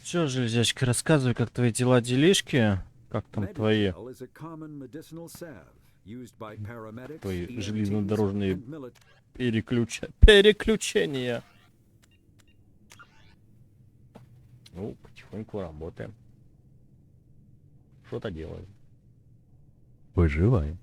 Что, железячка, рассказывай, как твои дела, делишки? Как там твои железнодорожные переключения? Ну, потихоньку работаем. Что-то делаем. Выживаем.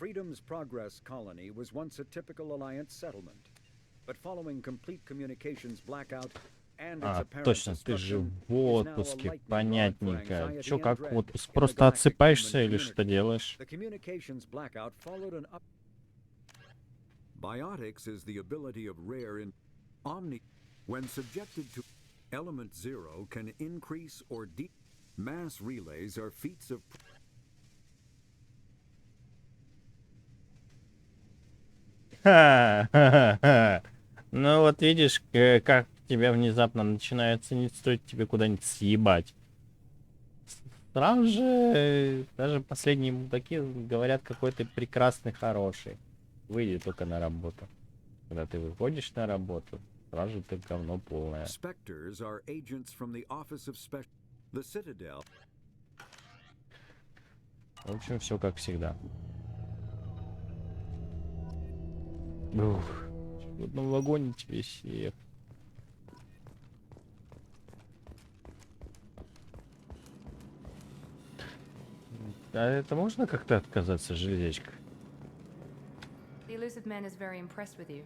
Freedom's Progress colony was once a typical Alliance settlement, but following complete communications blackout and its apparent точно, ты же destruction, в is now a отпуске, lightning rod for понятненько. anxiety Чё, and как dread отпуск? in a Просто galactic отсыпаешься human или что community. делаешь? The communications blackout followed an up. Biotics is the ability of rare in omni. When subjected to element zero, can increase or decrease. Mass relays are feats of. Ха-ха-ха. Ну вот видишь, как тебя внезапно начинает ценить, стоит тебе куда-нибудь съебать. Сразу же, даже последние мудаки говорят, какой ты прекрасный, хороший. Выйди только на работу. Когда ты выходишь на работу, сразу же ты говно полное. Spectres are agents from the Office of Special. The Citadel. В общем, все как всегда. Ух, в одном вагоне тебе всех. А это можно как-то отказаться, железячка? The elusive man is very impressed with you.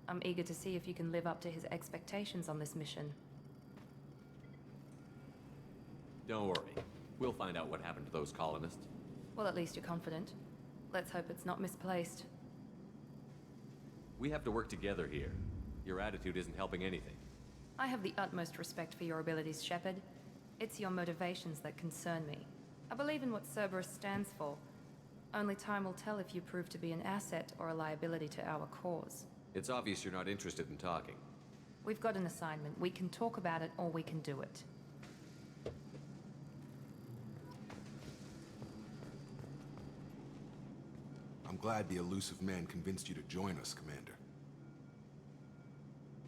I'm eager to see if you can live up to his expectations on this mission. Don't worry. We'll find out what happened to those colonists. Well, at least you're confident. Let's hope it's not misplaced. We have to work together here. Your attitude isn't helping anything. I have the utmost respect for your abilities, Shepard. It's your motivations that concern me. I believe in what Cerberus stands for. Only time will tell if you prove to be an asset or a liability to our cause. It's obvious you're not interested in talking. We've got an assignment. We can talk about it or we can do it. I'm glad the elusive man convinced you to join us, Commander.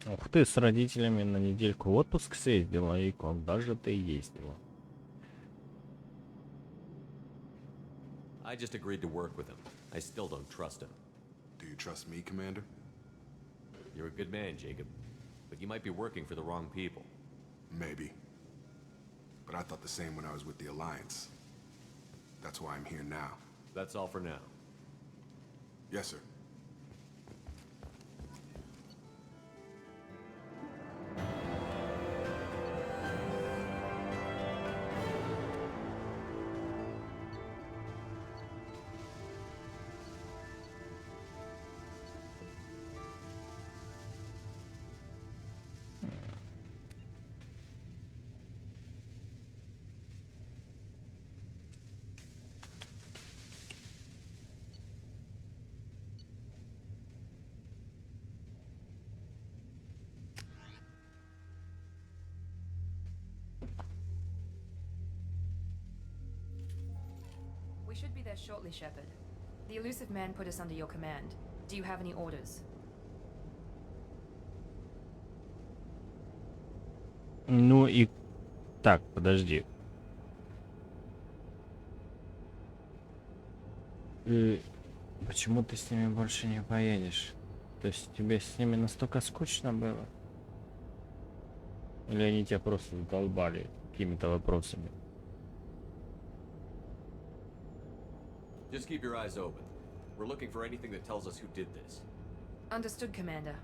Ух ты, с родителями на недельку в отпуск съездила, и куда же ты ездила? I just agreed to work with him. I still don't trust him. Do you trust me, Commander? You're a good man, Jacob. But you might be working for the wrong people. Maybe. But I thought the same when I was with the Alliance. That's why I'm here now. That's all for now. Yes, sir. We should be there shortly, Shepard. The elusive man put us under your command. Do you have any orders? Ну и... Так, подожди. Почему ты с ними больше не поедешь? То есть тебе с ними настолько скучно было? Или они тебя просто задолбали какими-то вопросами? Just keep your eyes open. We're looking for anything that tells us who did this. Understood, Commander.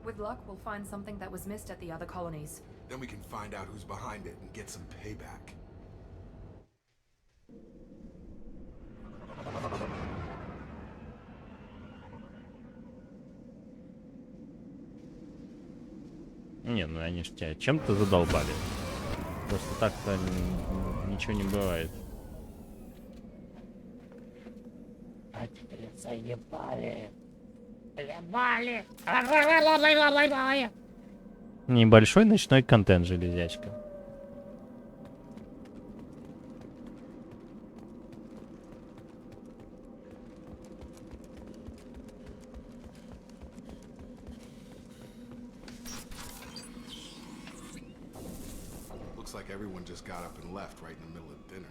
With luck, we'll find something that was missed at the other colonies. Then we can find out who's behind it and get some payback. Не, ну они ж тебя чем-то задолбали. Просто так-то ничего не бывает. А теперь заебали. Заебали. Небольшой ночной контент, железячка. Looks like everyone just got up and left right in the middle of dinner.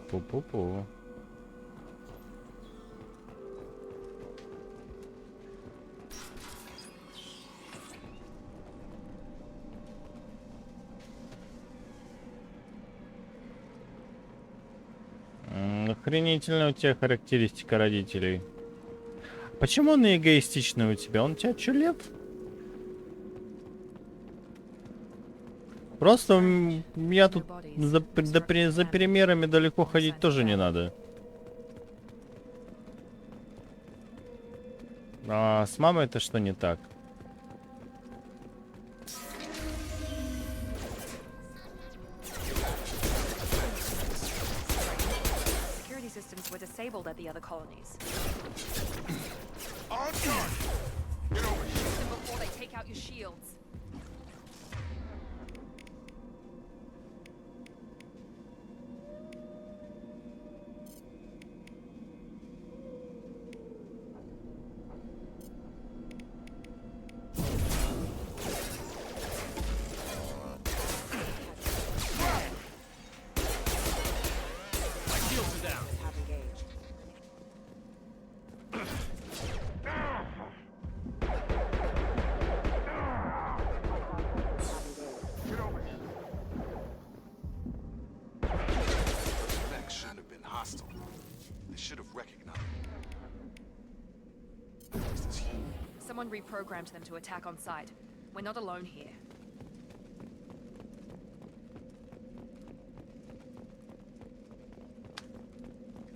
Пу-пу-пу. Охренительная у тебя характеристика родителей. Почему он эгоистичный у тебя? Он у тебя чё, лев? Просто я тут за примерами далеко ходить тоже не надо. А с мамой это что не так? Were disabled at the other colonies. On guard! Get over here! Before they take out your shields. Someone reprogrammed them to attack on sight. We're not alone here.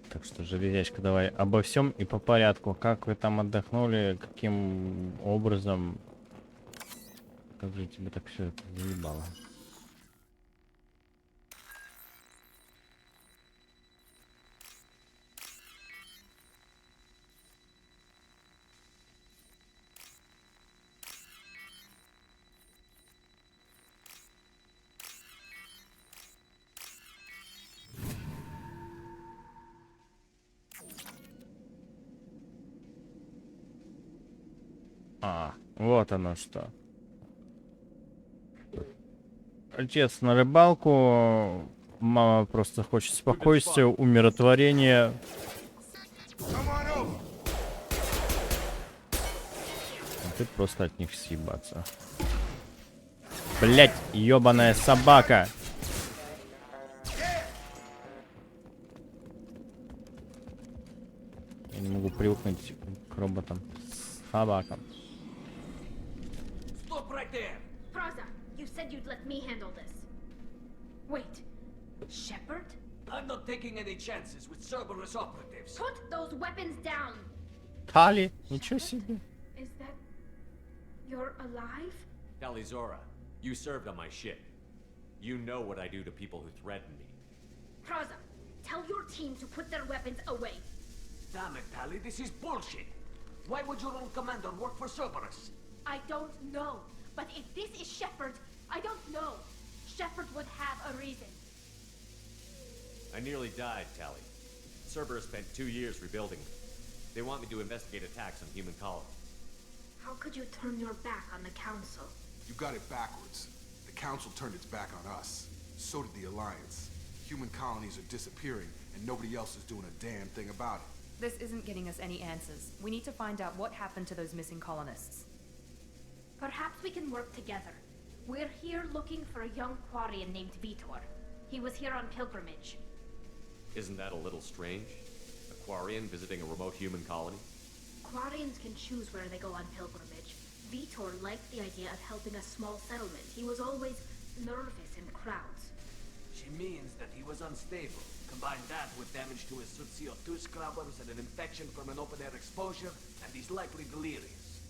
Так что, железячка, давай обо всем и по порядку. Как вы там отдохнули, каким образом? Как же тебе так все это заебало? А, вот оно что. Отец на рыбалку, мама просто хочет спокойствия, умиротворения. А ты просто от них съебаться. Блять, ёбаная собака. Я не могу привыкнуть к роботам. Собакам. Stop right there! Praza, you said you'd let me handle this. Wait, Shepard? I'm not taking any chances with Cerberus operatives. Put those weapons down! Tali, ничего себе. Is that... you're alive? Talizora, you served on my ship. You know what I do to people who threaten me. Praza, tell your team to put their weapons away. Damn it, Tali, this is bullshit. Why would your own commander work for Cerberus? I don't know. But if this is Shepard, I don't know. Shepard would have a reason. I nearly died, Tali. Cerberus spent 2 years rebuilding me. They want me to investigate attacks on human colonies. How could you turn your back on the Council? You got it backwards. The Council turned its back on us. So did the Alliance. Human colonies are disappearing, and nobody else is doing a damn thing about it. This isn't getting us any answers. We need to find out what happened to those missing colonists. Perhaps we can work together. We're here looking for a young Quarian named Vitor. He was here on pilgrimage. Isn't that a little strange? A Quarian visiting a remote human colony? Quarians can choose where they go on pilgrimage. Vitor liked the idea of helping a small settlement. He was always nervous in crowds. She means that he was unstable. Combine that with damage to his suit CO2 scrubbers and an infection from an open-air exposure, and he's likely delirious.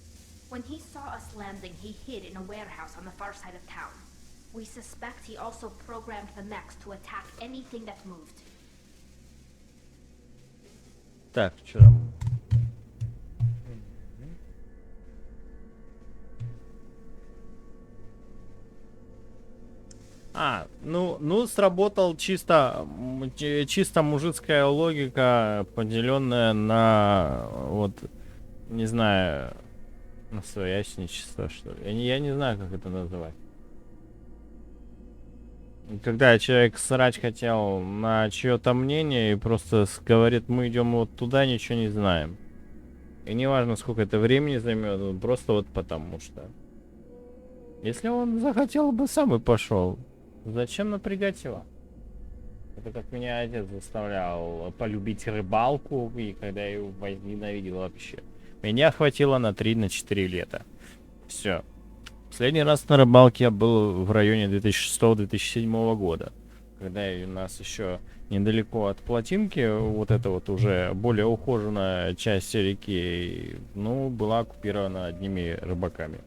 When he saw us landing, he hid in a warehouse on the far side of town. We suspect he also programmed the mechs to attack anything that moved. Так, что там? Ну, сработал чисто мужицкая логика, поделенная на, вот, не знаю, на своячничество, что ли. Я не знаю, как это называть. Когда человек срать хотел на чье-то мнение и просто говорит, мы идем вот туда, ничего не знаем. И не важно, сколько это времени займет, просто вот потому что. Если он захотел бы, сам и пошел. Зачем напрягать его? Это как меня отец заставлял полюбить рыбалку, и когда я его возненавидел вообще. Меня хватило на 3-4 лета. Все. Последний раз на рыбалке я был в районе 2006-2007 года. Когда у нас еще недалеко от плотинки, вот эта вот уже более ухоженная часть реки, ну, была оккупирована одними рыбаками.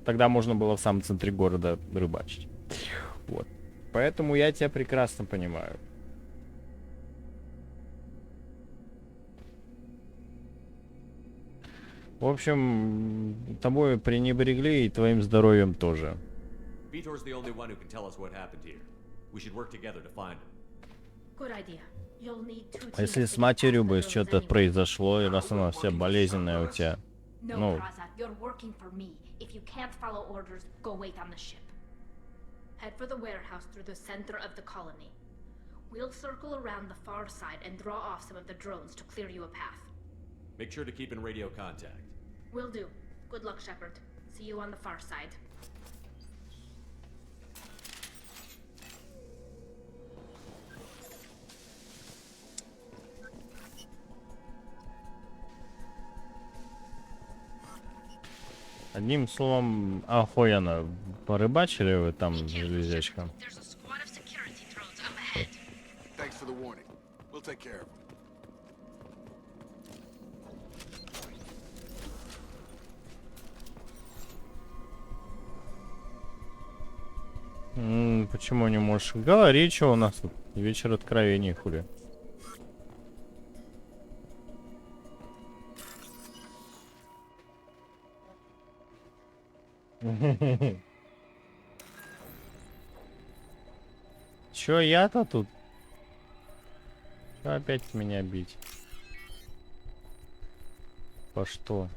Тогда можно было в самом центре города рыбачить. Вот. Поэтому я тебя прекрасно понимаю. В общем, тобой пренебрегли и твоим здоровьем тоже. А если с матерью бы что-то произошло, и раз она вся болезненная у тебя, ну... Head for the warehouse through the center of the colony. We'll circle around the far side and draw off some of the drones to clear you a path. Make sure to keep in radio contact. Will do. Good luck, Shepard. See you on the far side. Одним словом, охуенно порыбачили вы там, железячка. Thanks for the warning. We'll take care of them. Почему не можешь? Говори, что у нас тут вечер откровений, хули. Чё я-то тут? Чё опять меня бить? По что?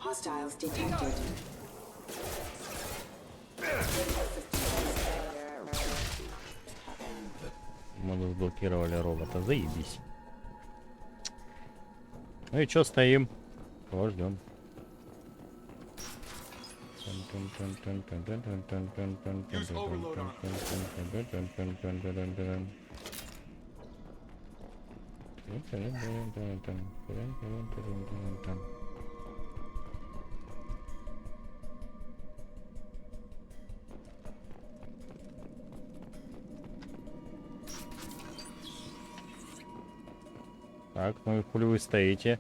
Hostiles detected. Мы разблокировали робота, заебись. Ну и чё стоим? Кого ждем? Так, ну и хули вы стоите?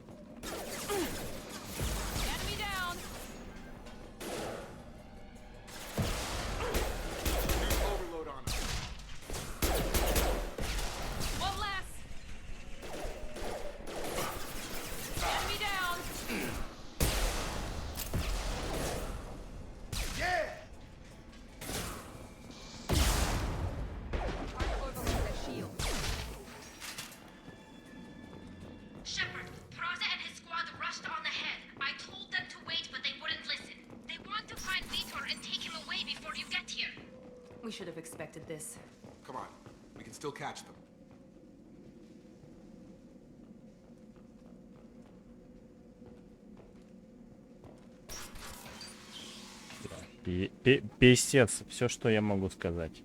expected this. Come on, we can still catch them. Писец, все, что я могу сказать.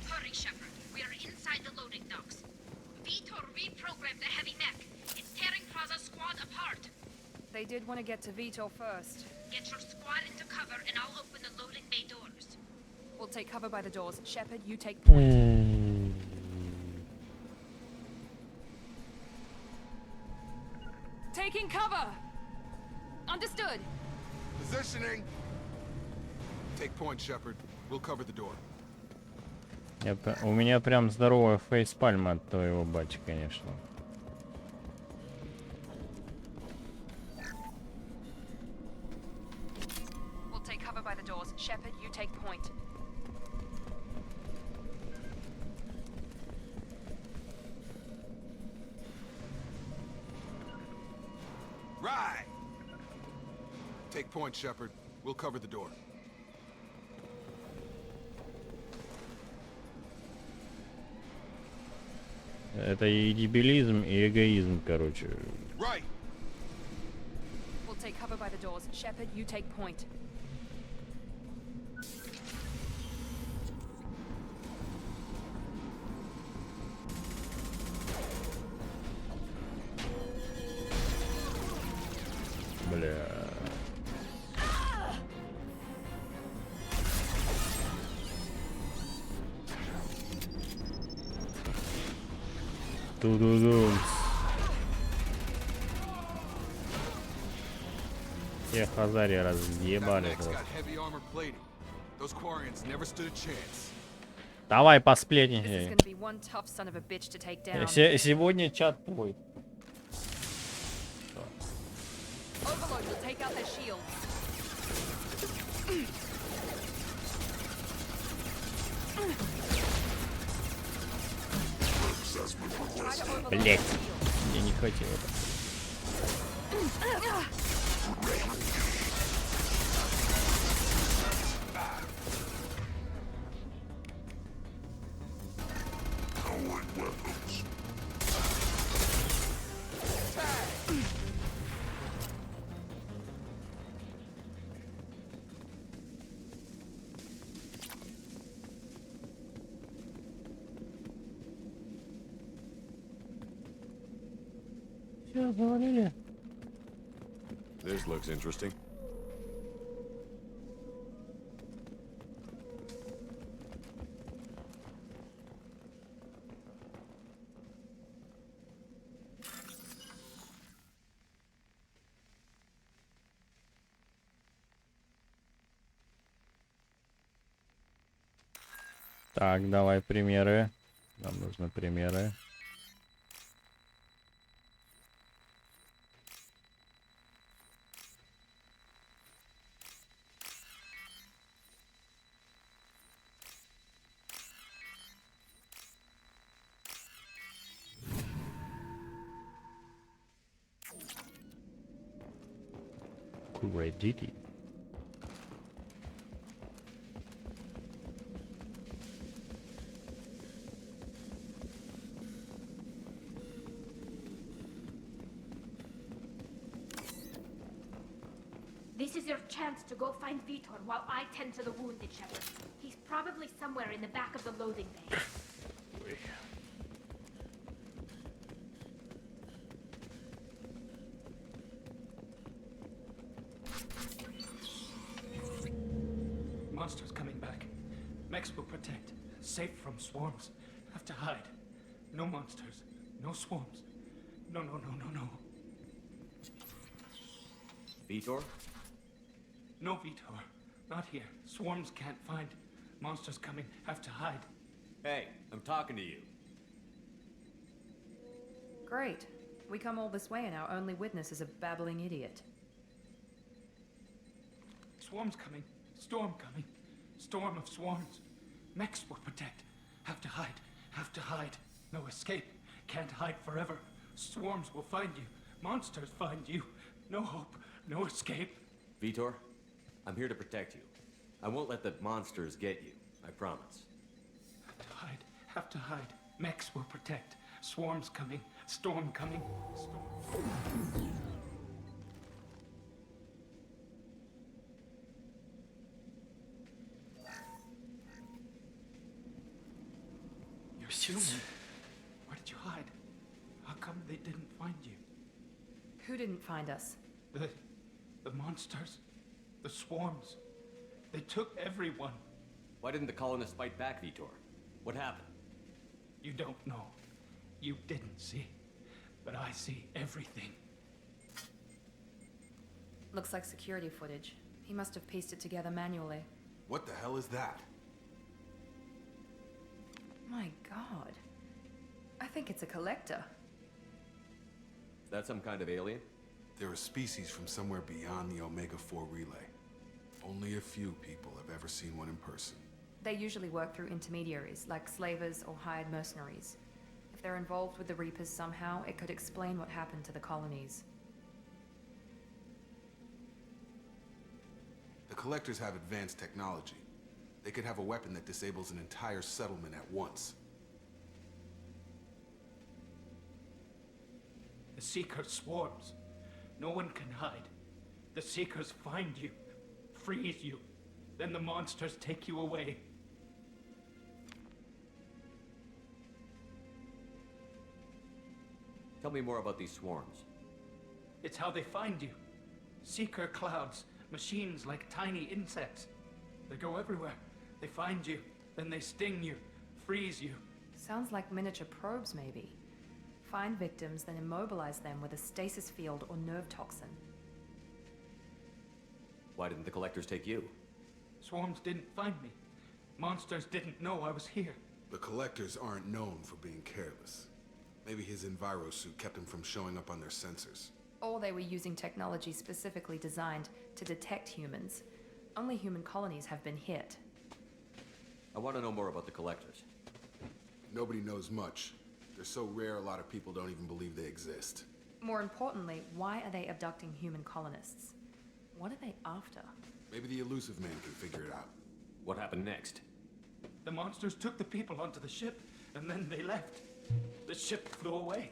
Hurry, Shepard. We are inside the loading docks. Vitor reprogrammed the heavy mech. It's tearing Praza's squad apart. They did want to get to Vitor first. Get your squad into cover and I'll open the loading bay doors. We'll take cover by the doors. Shepard, you take point. Taking cover! Understood. Positioning. Take point, Shepard. We'll cover the door. У меня прям здоровая фейспальма от твоего бати, конечно. We'll take cover by the doors. Shepard, you take point. Right. Take point, Shepard. We'll cover the door. Это и дебилизм, и эгоизм, короче. Right. We'll take cover by the doors. Shepard, you take point. Бля. Ту-ду-дум. Все хазари разъебали просто. Those Quarians never stood a chance. Давай This is посплетничай. gonna be one tough son of a bitch to take down. Сегодня чат твой. Overload will take out their shields. Блять, я не хотел это. Все, завалили. This looks interesting. Так, давай примеры. Нам нужны примеры. Credit. This is your chance to go find Vitor while I tend to the wounded, Shepard. He's probably somewhere in the back of the loading bay. Monsters coming back. Mechs will protect. Safe from swarms. Have to hide. No monsters. No swarms. No, no, no, no, no. Vitor? No, Vitor. Not here. Swarms can't find. Monsters coming. Have to hide. Hey, I'm talking to you. Great. We come all this way and our only witness is a babbling idiot. Swarm's coming. Storm coming. Storm of swarms. Mechs will protect. Have to hide. Have to hide. No escape. Can't hide forever. Swarms will find you. Monsters find you. No hope. No escape. Vitor, I'm here to protect you. I won't let the monsters get you. I promise. Have to hide. Have to hide. Mechs will protect. Swarms coming. Storm coming. Storm. You're human. Where did you hide? How come they didn't find you? Who didn't find us? The monsters. The swarms. They took everyone. Why didn't the colonists fight back, Vitor? What happened? You don't know. You didn't see. But I see everything. Looks like security footage. He must have pieced it together manually. What the hell is that? My god. I think it's a collector. Is that some kind of alien? They're a species from somewhere beyond the Omega-4 relay. Only a few people have ever seen one in person. They usually work through intermediaries, like slavers or hired mercenaries. If they're involved with the Reapers somehow, it could explain what happened to the colonies. The Collectors have advanced technology. They could have a weapon that disables an entire settlement at once. The Seeker swarms. No one can hide. The Seekers find you, freeze you. Then the monsters take you away. Tell me more about these swarms. It's how they find you. Seeker clouds, machines like tiny insects. They go everywhere. They find you, then they sting you, freeze you. Sounds like miniature probes, maybe. Find victims, then immobilize them with a stasis field or nerve toxin. Why didn't the Collectors take you? Swarms didn't find me. Monsters didn't know I was here. The Collectors aren't known for being careless. Maybe his enviro suit kept him from showing up on their sensors. Or they were using technology specifically designed to detect humans. Only human colonies have been hit. I want to know more about the Collectors. Nobody knows much. They're so rare, a lot of people don't even believe they exist. More importantly, why are they abducting human colonists? What are they after? Maybe the elusive man can figure it out. What happened next? The monsters took the people onto the ship, and then they left. The ship flew away.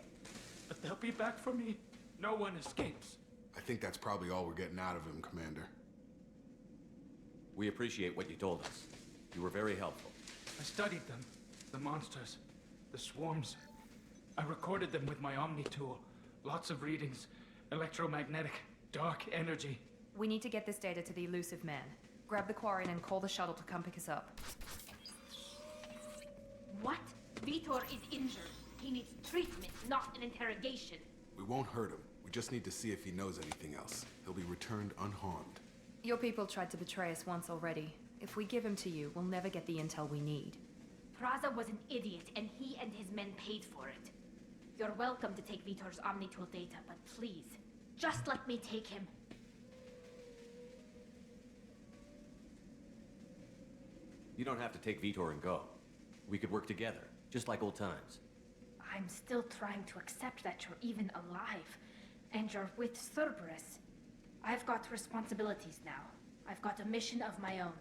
But they'll be back for me. No one escapes. I think that's probably all we're getting out of him, Commander. We appreciate what you told us. You were very helpful. I studied them. The monsters. The swarms. I recorded them with my Omni tool. Lots of readings. Electromagnetic. Dark energy. We need to get this data to the elusive man. Grab the Quarian and call the shuttle to come pick us up. What? Vitor is injured. He needs treatment, not an interrogation. We won't hurt him. We just need to see if he knows anything else. He'll be returned unharmed. Your people tried to betray us once already. If we give him to you, we'll never get the intel we need. Praza was an idiot, and he and his men paid for it. You're welcome to take Vitor's Omnitool data, but please, just let me take him. You don't have to take Vitor and go. We could work together, just like old times. I'm still trying to accept that you're even alive, and you're with Cerberus. I've got responsibilities now. I've got a mission of my own.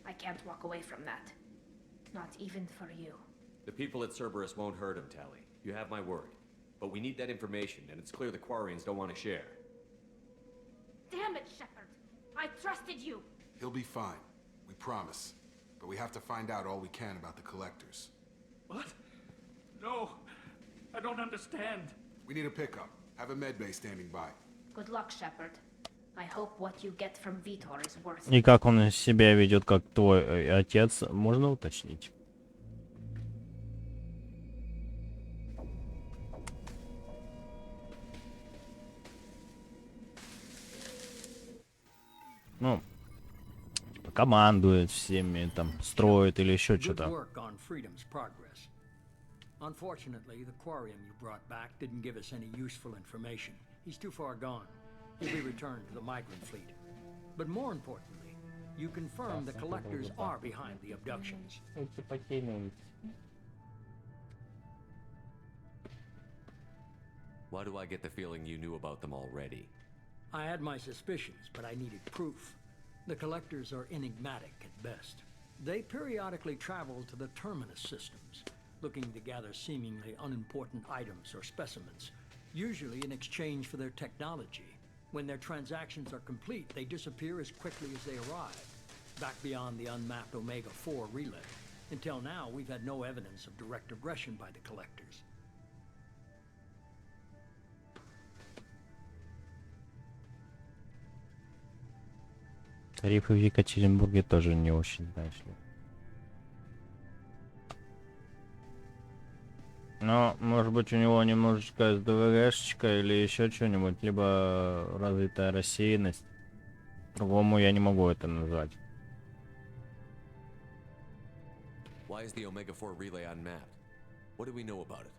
I can't walk away from that. Not even for you. The people at Cerberus won't hurt him, Tally. You have my word. But we need that information, and it's clear the Quarians don't want to share. Damn it, Shepard! I trusted you! He'll be fine. We promise. But we have to find out all we can about the Collectors. What? No! I don't understand. We need a pickup. Have a medbay standing by. Good luck, Shepard. I hope what you get from Vitor is worth И it. как он себя ведет, как твой отец, можно уточнить? Ну, типа командует всеми, там, строит или еще Good что-то. work on Freedom's progress. Unfortunately, the Quarium you brought back didn't give us any useful information. He's too far gone. He'll be returned to the migrant fleet. But more importantly, you confirm the collectors are behind the abductions. Why do I get the feeling you knew about them already? I had my suspicions, but I needed proof. The collectors are enigmatic at best. They periodically travel to the terminus systems, looking to gather seemingly unimportant items or specimens, usually in exchange for their technology. When their transactions are complete, they disappear as quickly as they arrive, back beyond the unmapped Omega-4 relay. Until now, we've had no evidence of direct aggression by the collectors. Тарифы в Екатеринбурге тоже не очень, знаешь ли. Но, может быть, у него немножечко СДВГшечка или еще что-нибудь, либо развитая рассеянность. По-другому я не могу это назвать. Why is the Omega-4 relay unmapped? What do we know about it?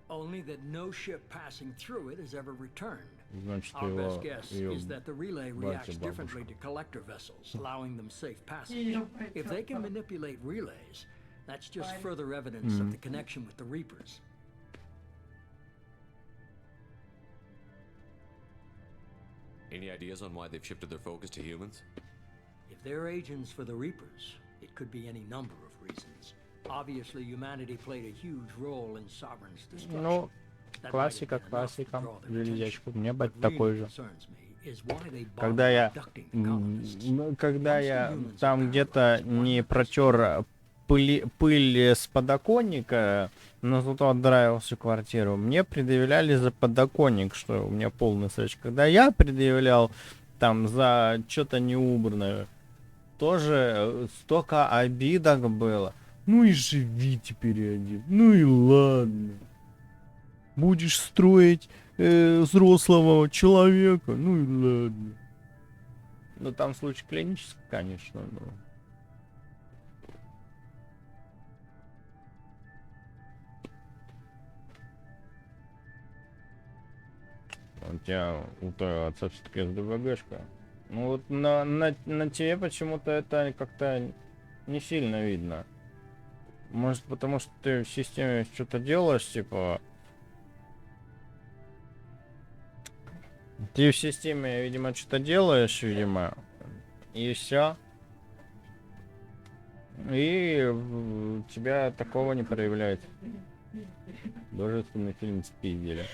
Only that no ship passing through it has ever returned. Значит, Our его, best guess is that the relay reacts differently to collector vessels, allowing them safe passage. If they can manipulate relays, that's just further evidence of the connection with the Reapers. Any ideas on why they've shifted their focus to humans? If they're agents for the Reapers, it could be any number of reasons. Obviously, humanity played a huge role in Sovereign's destruction. Ну, классика, классика. Железячку. Мне быть такой же. Когда я там где-то не протер пыль с подоконника, но зато отдраивал всю квартиру, мне предъявляли за подоконник, что у меня полный срач. Когда я предъявлял там за что-то неубранное, тоже столько обидок было. Ну и живи теперь один. Ну и ладно. Будешь строить взрослого человека. Ну и ладно. Ну там случай клинический, конечно, но... У тебя у твоего отца все-таки СДВГшка. Ну вот на тебе почему-то это как-то не сильно видно. Может потому что ты в системе что-то делаешь, типа... Ты в системе, видимо, что-то делаешь, видимо. И все. И у тебя такого не проявляется. Божественный фильм спиздили.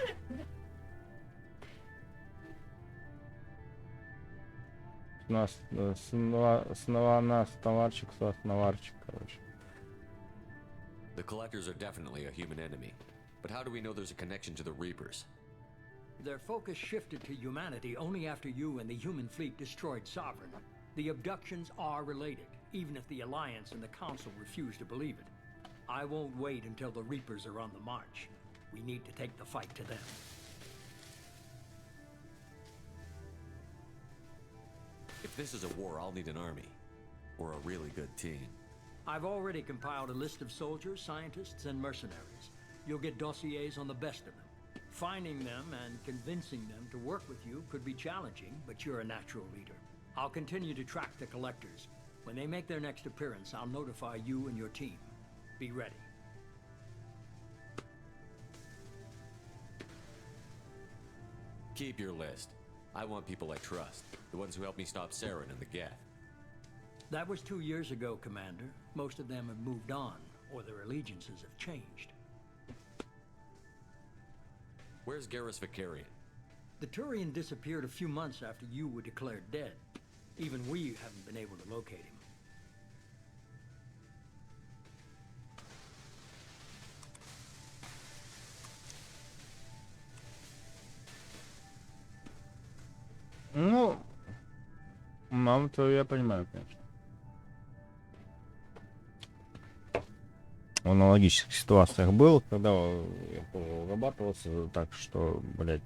Основарчик, короче. The collectors are definitely a human enemy. But how do we know there's a connection to the Reapers? Their focus shifted to humanity only after you and the human fleet destroyed Sovereign. The abductions are related, even if the Alliance and the Council refuse to believe it. I won't wait until the Reapers are on the march. We need to take the fight to them. If this is a war, I'll need an army. Or a really good team. I've already compiled a list of soldiers, scientists, and mercenaries. You'll get dossiers on the best of them. Finding them and convincing them to work with you could be challenging, but you're a natural leader. I'll continue to track the collectors. When they make their next appearance, I'll notify you and your team. Be ready. Keep your list. I want people I trust. The ones who helped me stop Saren and the Geth. That was 2 years ago, Commander. Most of them have moved on, or their allegiances have changed. Where's Garrus Vicarian? The Turian disappeared a few months after you were declared dead. Even we haven't been able to locate him. Ну, маму твою я понимаю, конечно. В аналогичных ситуациях был, когда я вырабатывался так, что, блядь,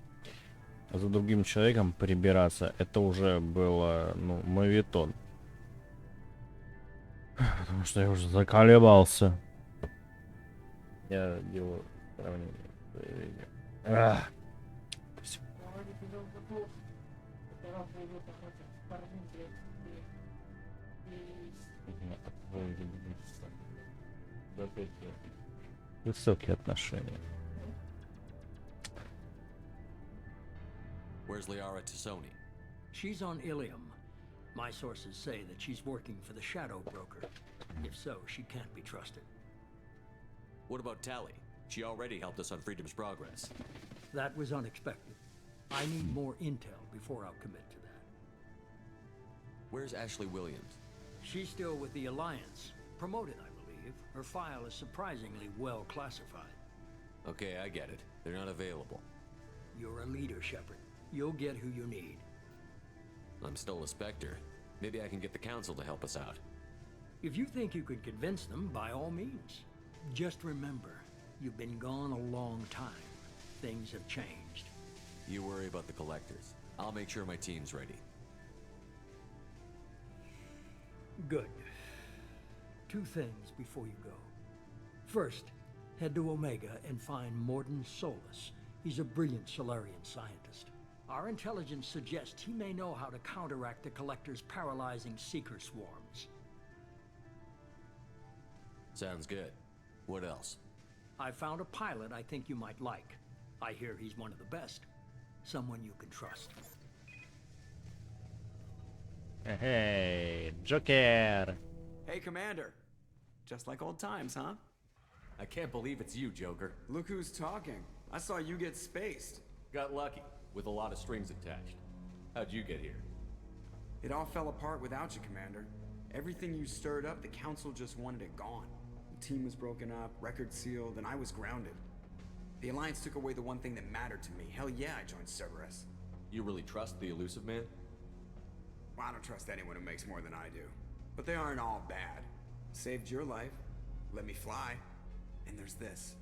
за другим человеком прибираться, это уже было, ну, моветон. Потому что я уже заколебался. Я делаю сравнение. Всё. Высокие отношения. Where's Liara Tassoni? She's on Ilium. My sources say that she's working for the Shadow Broker. If so, she can't be trusted. What about Tally? She already helped us on Freedom's Progress. That was unexpected. I need more intel before I'll commit to that. Where's Ashley Williams? She's still with the Alliance. Promoted, I believe. Her file is surprisingly well classified. Okay, I get it. They're not available. You're a leader, Shepard. You'll get who you need. I'm still a Spectre. Maybe I can get the Council to help us out. If you think you could convince them, by all means. Just remember, you've been gone a long time. Things have changed. You worry about the Collectors. I'll make sure my team's ready. Good. Two things before you go. First, head to Omega and find Morden Solus. He's a brilliant Solarian scientist. Our intelligence suggests he may know how to counteract the Collector's paralyzing Seeker swarms. Sounds good. What else? I found a pilot I think you might like. I hear he's one of the best. Someone you can trust. Hey, Joker. Hey, Commander. Just like old times, huh? I can't believe it's you, Joker. Look who's talking. I saw you get spaced. Got lucky, with a lot of strings attached. How'd you get here? It all fell apart without you, Commander. Everything you stirred up, the Council just wanted it gone. The team was broken up, record sealed, and I was grounded. The Alliance took away the one thing that mattered to me. Hell yeah, I joined Cerberus. You really trust the Elusive Man? Well, I don't trust anyone who makes more than I do. But they aren't all bad. Saved your life, let me fly, and there's this.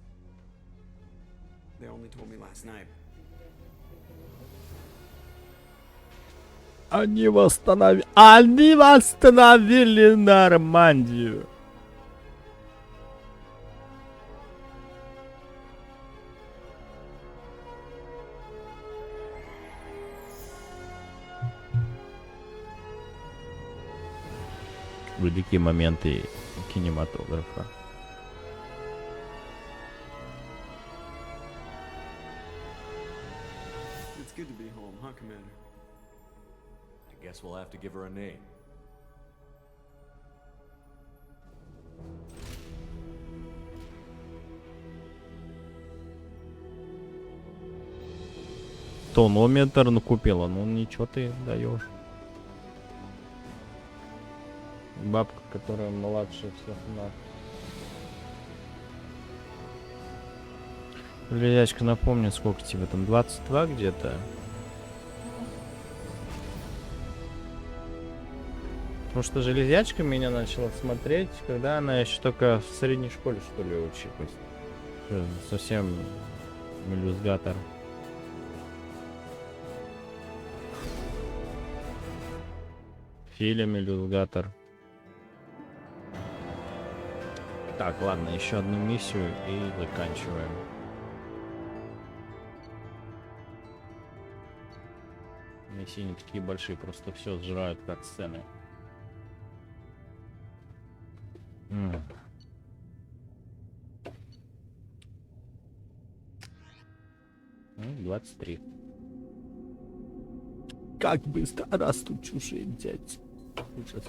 They only told me last night. Они восстановили Нормандию. Великие моменты кинематографа. It's good to be home, huh, Commander? I guess we'll have to give her a name. Тонометр купила, ну ничего ты даешь. Бабка, которая младше всех нас. Ледячка, напомни, сколько тебе там, 22 где-то? Потому что железячка меня начала смотреть, когда она еще только в средней школе, что ли, училась. Совсем мелюзгатор. Филя мелюзгатор. Так, ладно, еще одну миссию и заканчиваем. Миссии не такие большие, просто все сжирают как сцены. 23. Как быстро растут чужие дети. Ужас.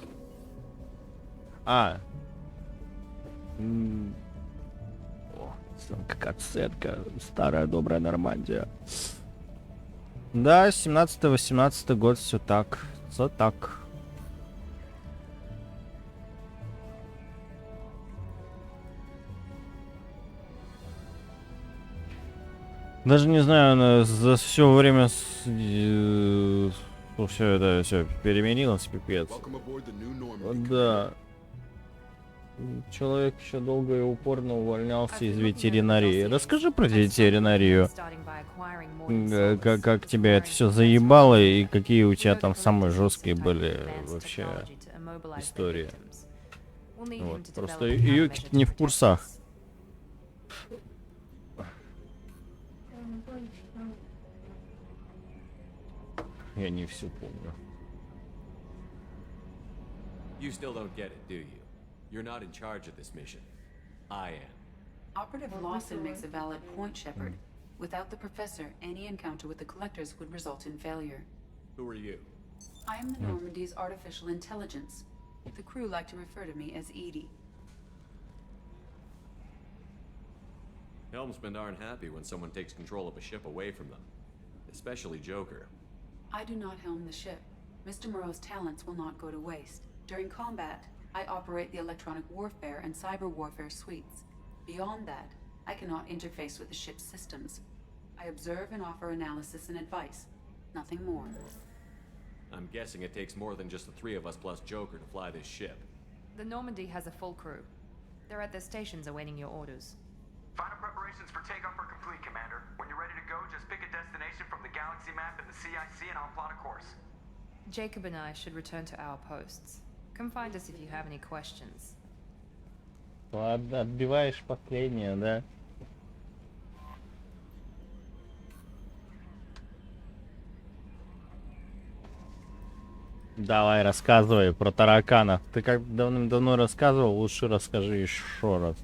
Как оценка. Старая добрая Нормандия. Да, 17-18 год, все так. Все так. Даже не знаю, за все время все это все переменилось, пипец. Да. Человек еще долго и упорно увольнялся из ветеринарии. Расскажи про ветеринарию. Как тебя это все заебало и какие у тебя там самые жесткие были вообще истории? We'll need him Вот, to просто develop a ее countermeasure не to в protect курсах. us. Я не все помню. You still don't get it, do you? You're not in charge of this mission. I am. Operative Lawson makes a valid point, Shepard. Without the Professor, any encounter with the Collectors would result in failure. Who are you? I am the Normandy's artificial intelligence. The crew like to refer to me as Edie. Helmsmen aren't happy when someone takes control of a ship away from them. Especially Joker. I do not helm the ship. Mr. Moreau's talents will not go to waste. During combat, I operate the electronic warfare and cyber warfare suites. Beyond that, I cannot interface with the ship's systems. I observe and offer analysis and advice. Nothing more. I'm guessing it takes more than just the three of us plus Joker to fly this ship. The Normandy has a full crew. They're at their stations awaiting your orders. Final preparations for takeoff are complete, Commander. When you're ready to go, just pick a destination from the galaxy map and the CIC and I'll plot a course. Jacob and I should return to our posts. Come find us if you have any questions. Ладно, отбиваешь последнее, да? Давай, рассказывай про тараканов. Ты как давным-давно рассказывал, лучше расскажи еще раз.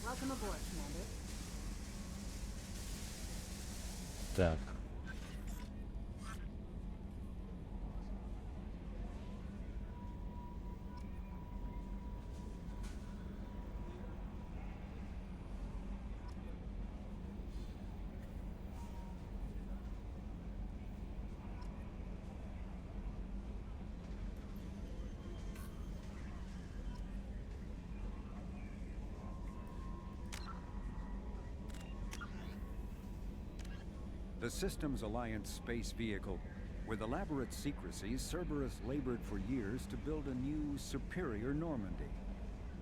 Welcome aboard, Commander. Так. The Systems Alliance space vehicle. With elaborate secrecy, Cerberus labored for years to build a new, superior Normandy.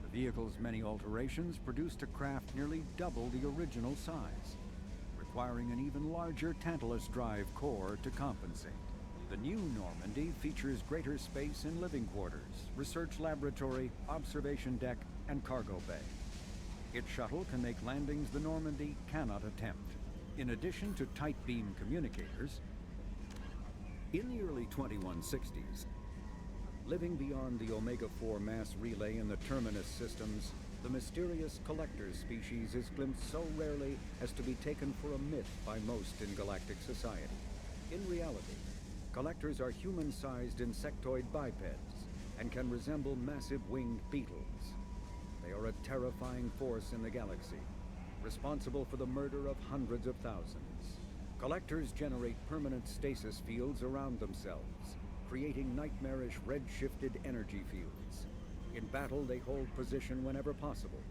The vehicle's many alterations produced a craft nearly double the original size, requiring an even larger Tantalus drive core to compensate. The new Normandy features greater space in living quarters, research laboratory, observation deck, and cargo bay. Its shuttle can make landings the Normandy cannot attempt. In addition to tight beam communicators, in the early 2160s, living beyond the Omega-4 mass relay in the Terminus systems, the mysterious Collector species is glimpsed so rarely as to be taken for a myth by most in galactic society. In reality, Collectors are human-sized insectoid bipeds and can resemble massive winged beetles. They are a terrifying force in the galaxy, responsible for the murder of hundreds of thousands. Collectors generate permanent stasis fields around themselves, creating nightmarish red-shifted energy fields. In battle, they hold position whenever possible,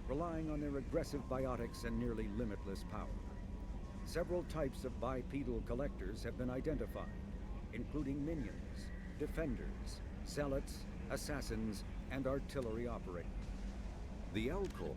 relying on their aggressive biotics and nearly limitless power. Several types of bipedal collectors have been identified, including minions, defenders, zealots, assassins, and artillery operators. The Elcor.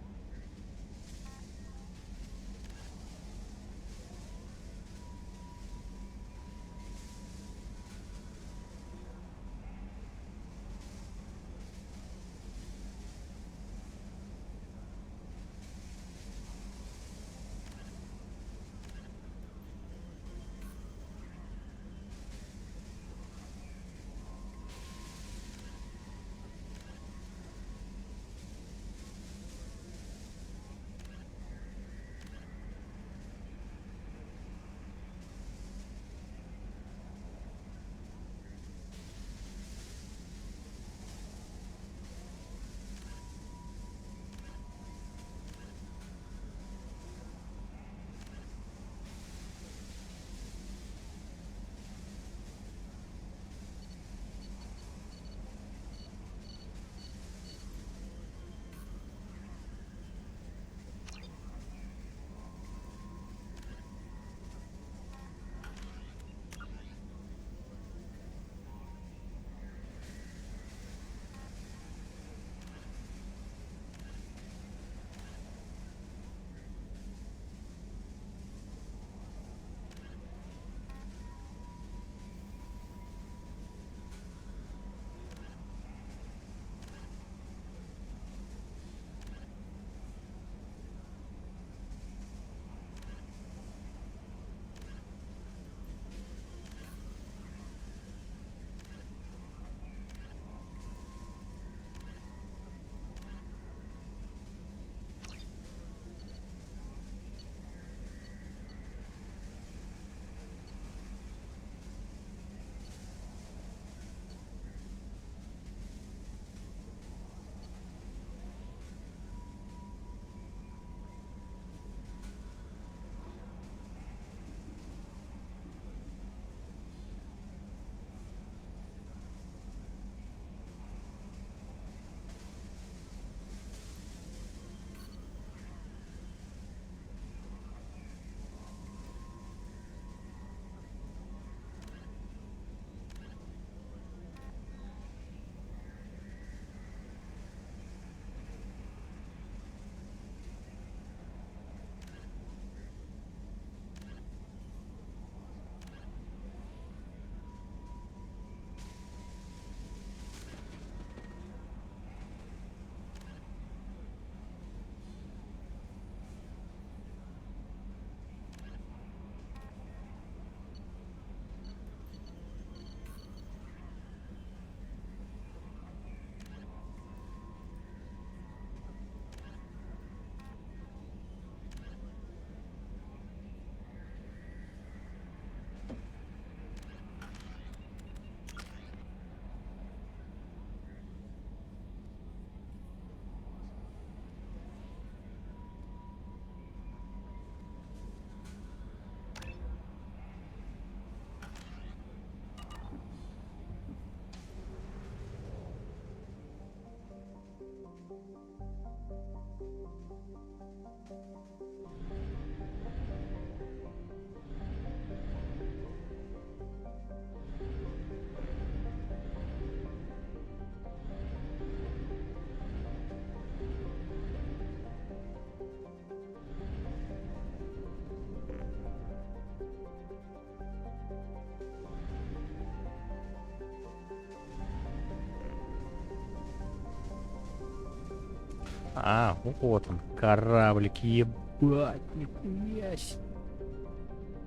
А, вот он, кораблик, ебать, нихуя себе.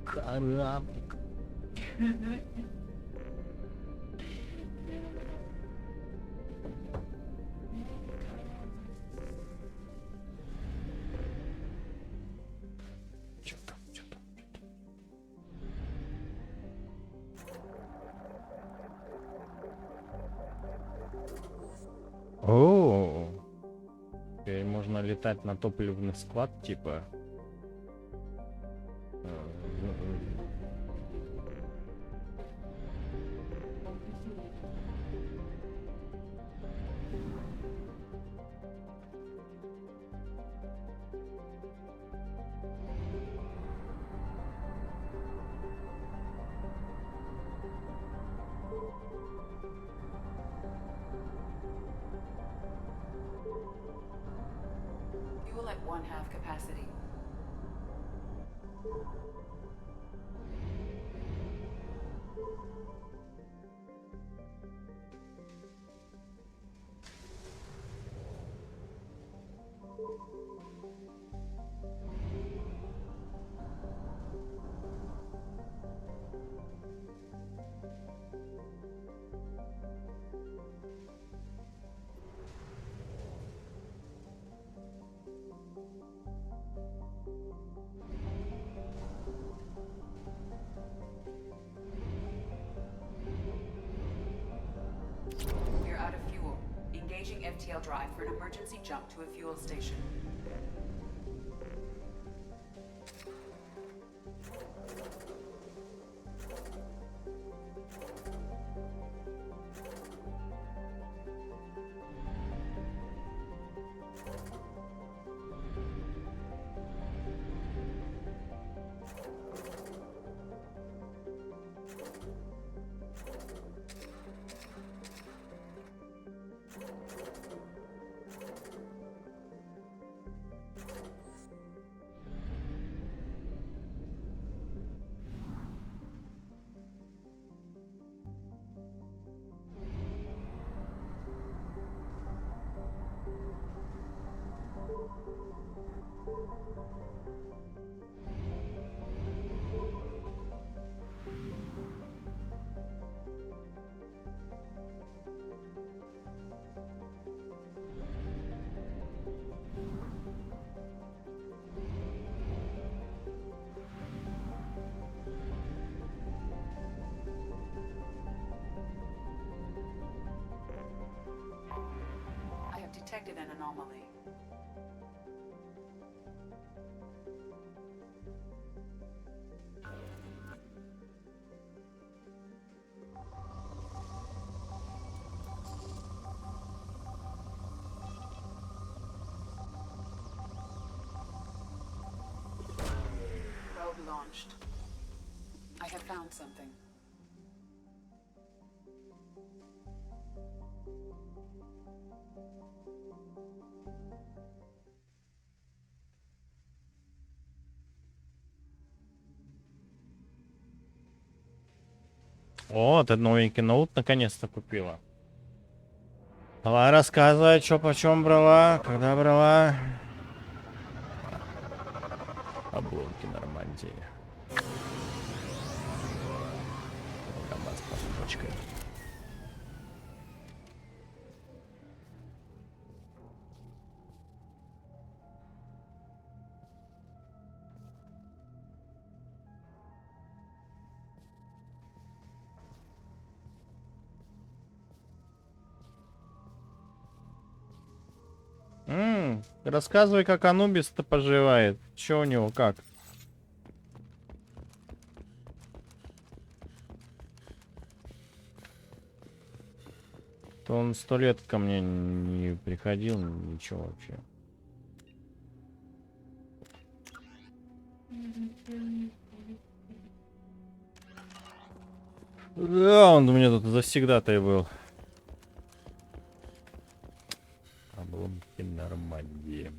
Кораблик. Чё там? О, теперь можно летать на топливный склад, типа. Fuel at 1/2 capacity. We're out of fuel. Engaging FTL drive for an emergency jump to a fuel station. I have detected an anomaly. Probe launched. I have found something. О, ты новенький ноут наконец-то купила. Давай рассказывай, что почем брала, когда брала. Обломки Нормандии. КамАЗ под бочкой. Рассказывай, как Анубис-то поживает. Че у него, как? То он 100 лет ко мне не приходил, ничего вообще. Да, он у меня тут завсегда-то и был. Обломки Нормандии.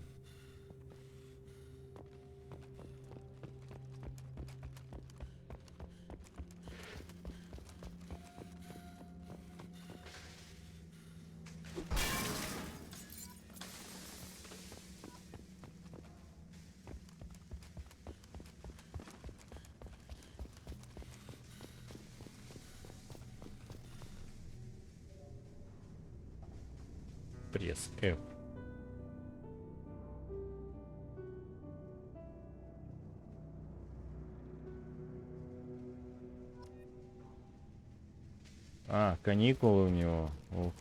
Пресс F. А, каникулы у него. Ух.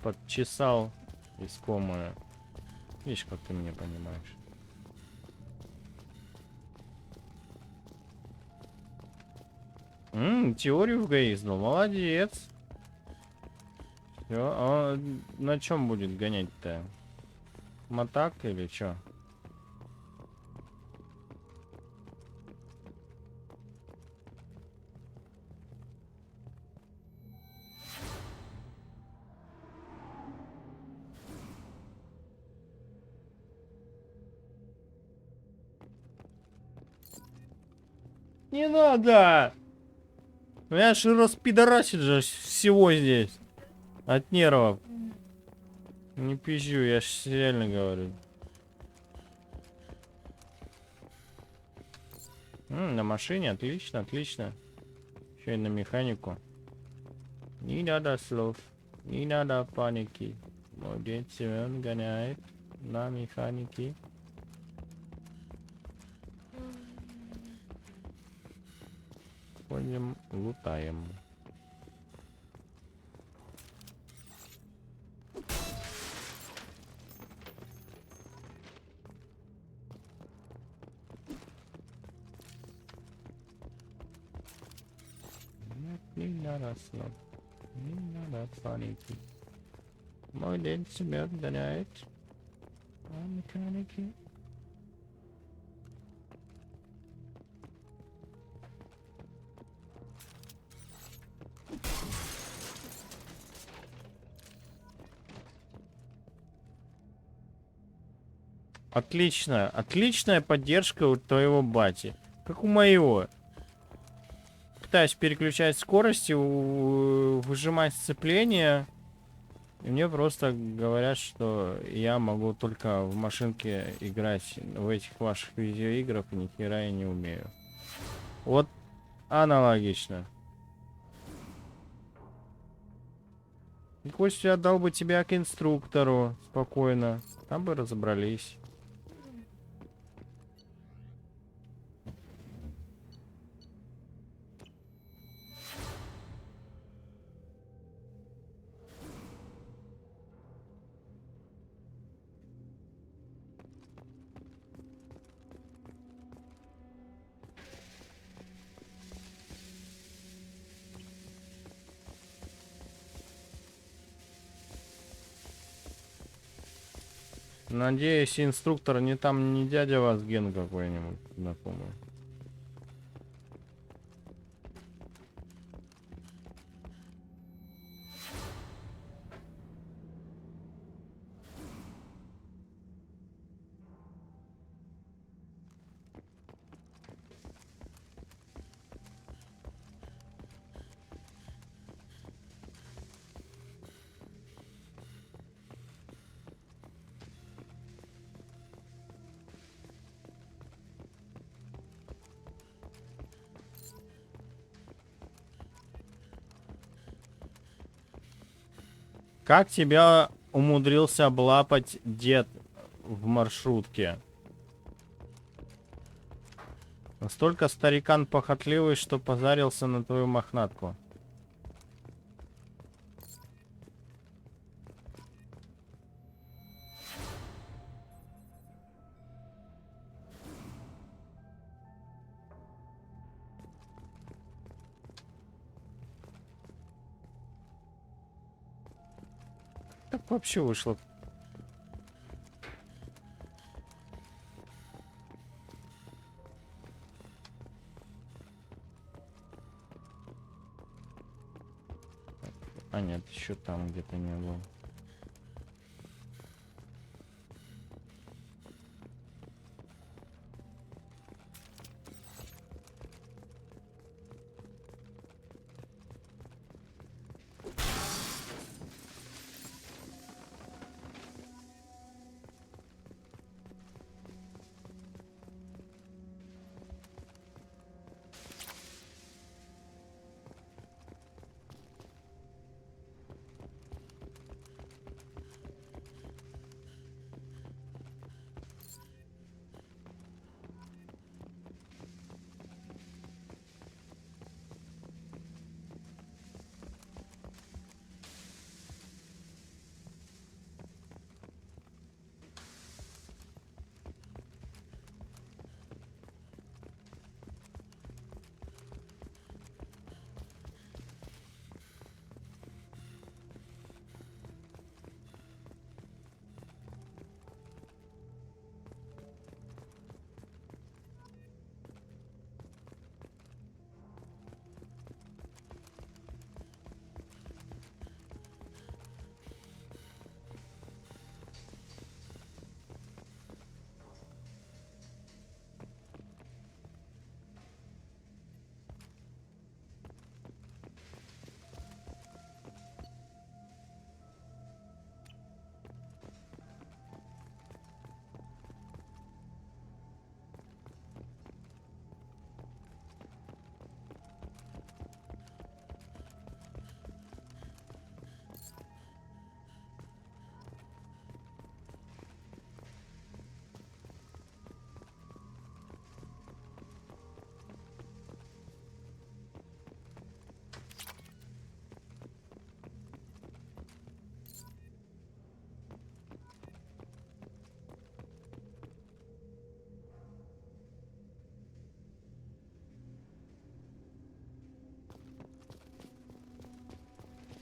Подчесал искомое. Видишь, как ты меня понимаешь. Теорию в ГАИ издал. Молодец. Всё, а он на чем будет гонять-то? Мотак или что? Не надо! Меня же распидорасит же всего здесь. От нервов. Не пизжу, я ж реально говорю. На машине, отлично, отлично. Еще и на механику. Не надо слов, не надо паники. Молодец, Семен гоняет на механике. Ходим, лутаем. Не надо слов, не надо паники. Молодец, Семен гоняет на механике. Отлично. Отличная поддержка у твоего бати. Как у моего. Пытаюсь переключать скорости, выжимать сцепление. И мне просто говорят, что я могу только в машинке играть в этих ваших видеоиграх, и ни хера я не умею. Вот аналогично. И Костя отдал бы тебя к инструктору спокойно. Там бы разобрались. Надеюсь, инструктор не там, не дядя вас Ген какой-нибудь знакомый. Как тебя умудрился облапать дед в маршрутке? Настолько старикан похотливый, что позарился на твою мохнатку. Как вообще вышло? А нет, еще там где-то не было.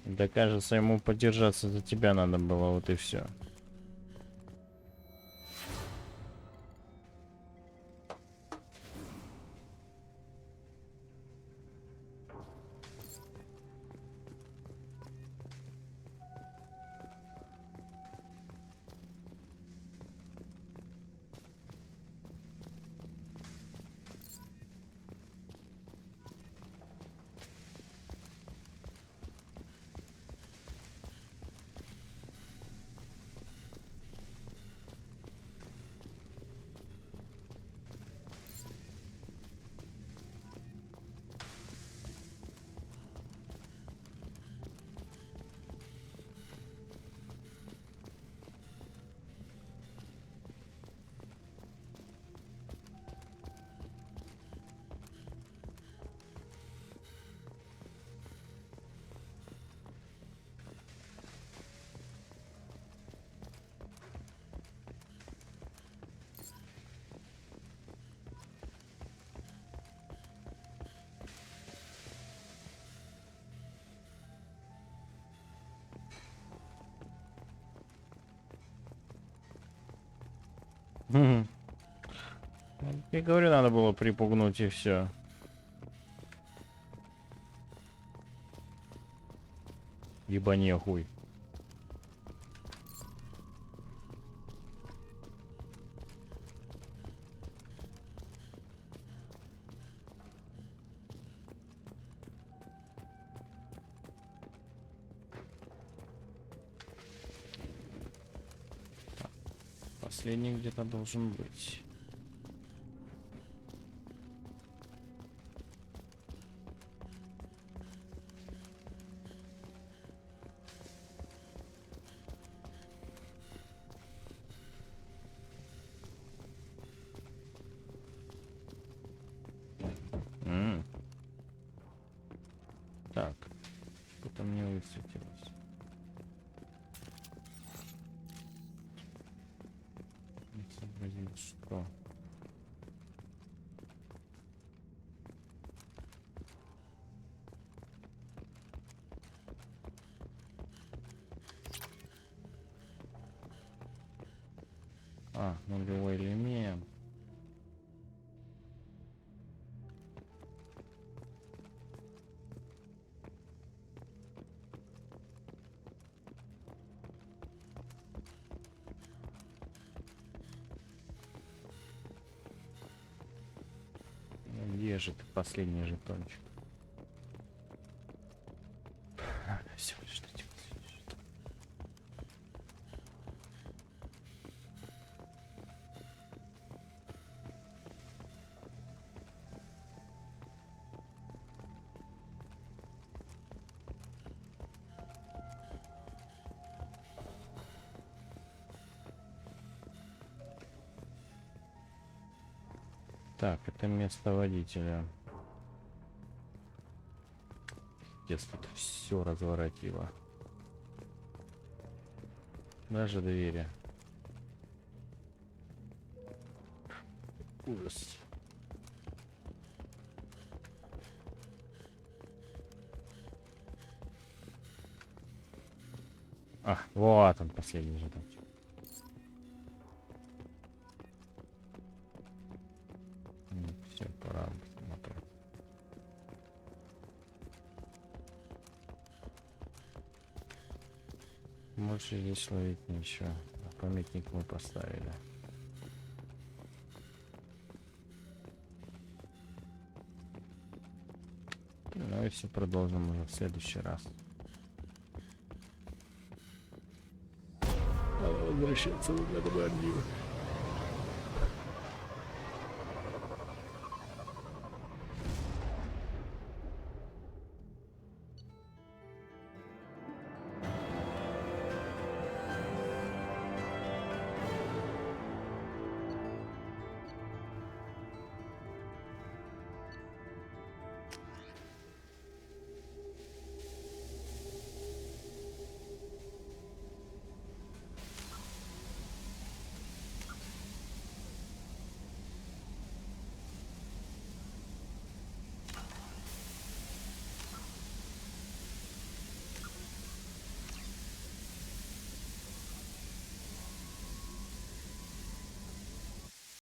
Да, кажется, ему подержаться за тебя надо было, вот и все. Я говорю, надо было припугнуть и все. Ебани хуй. Последний где-то должен быть. Так, что-то мне высветилось. Не сообразил, что. А, нулевой элемент. Где же ты, последний жетончик? Всего лишь найти последний жетон. Так, это место водителя. Здесь тут все разворотило. Даже двери. Ужас. А, вот он, последний жетончик. Все, пора посмотреть. Больше здесь ловить ничего. Памятник мы поставили. Ну и все продолжим уже в следующий раз. Надо возвращаться в нормальную.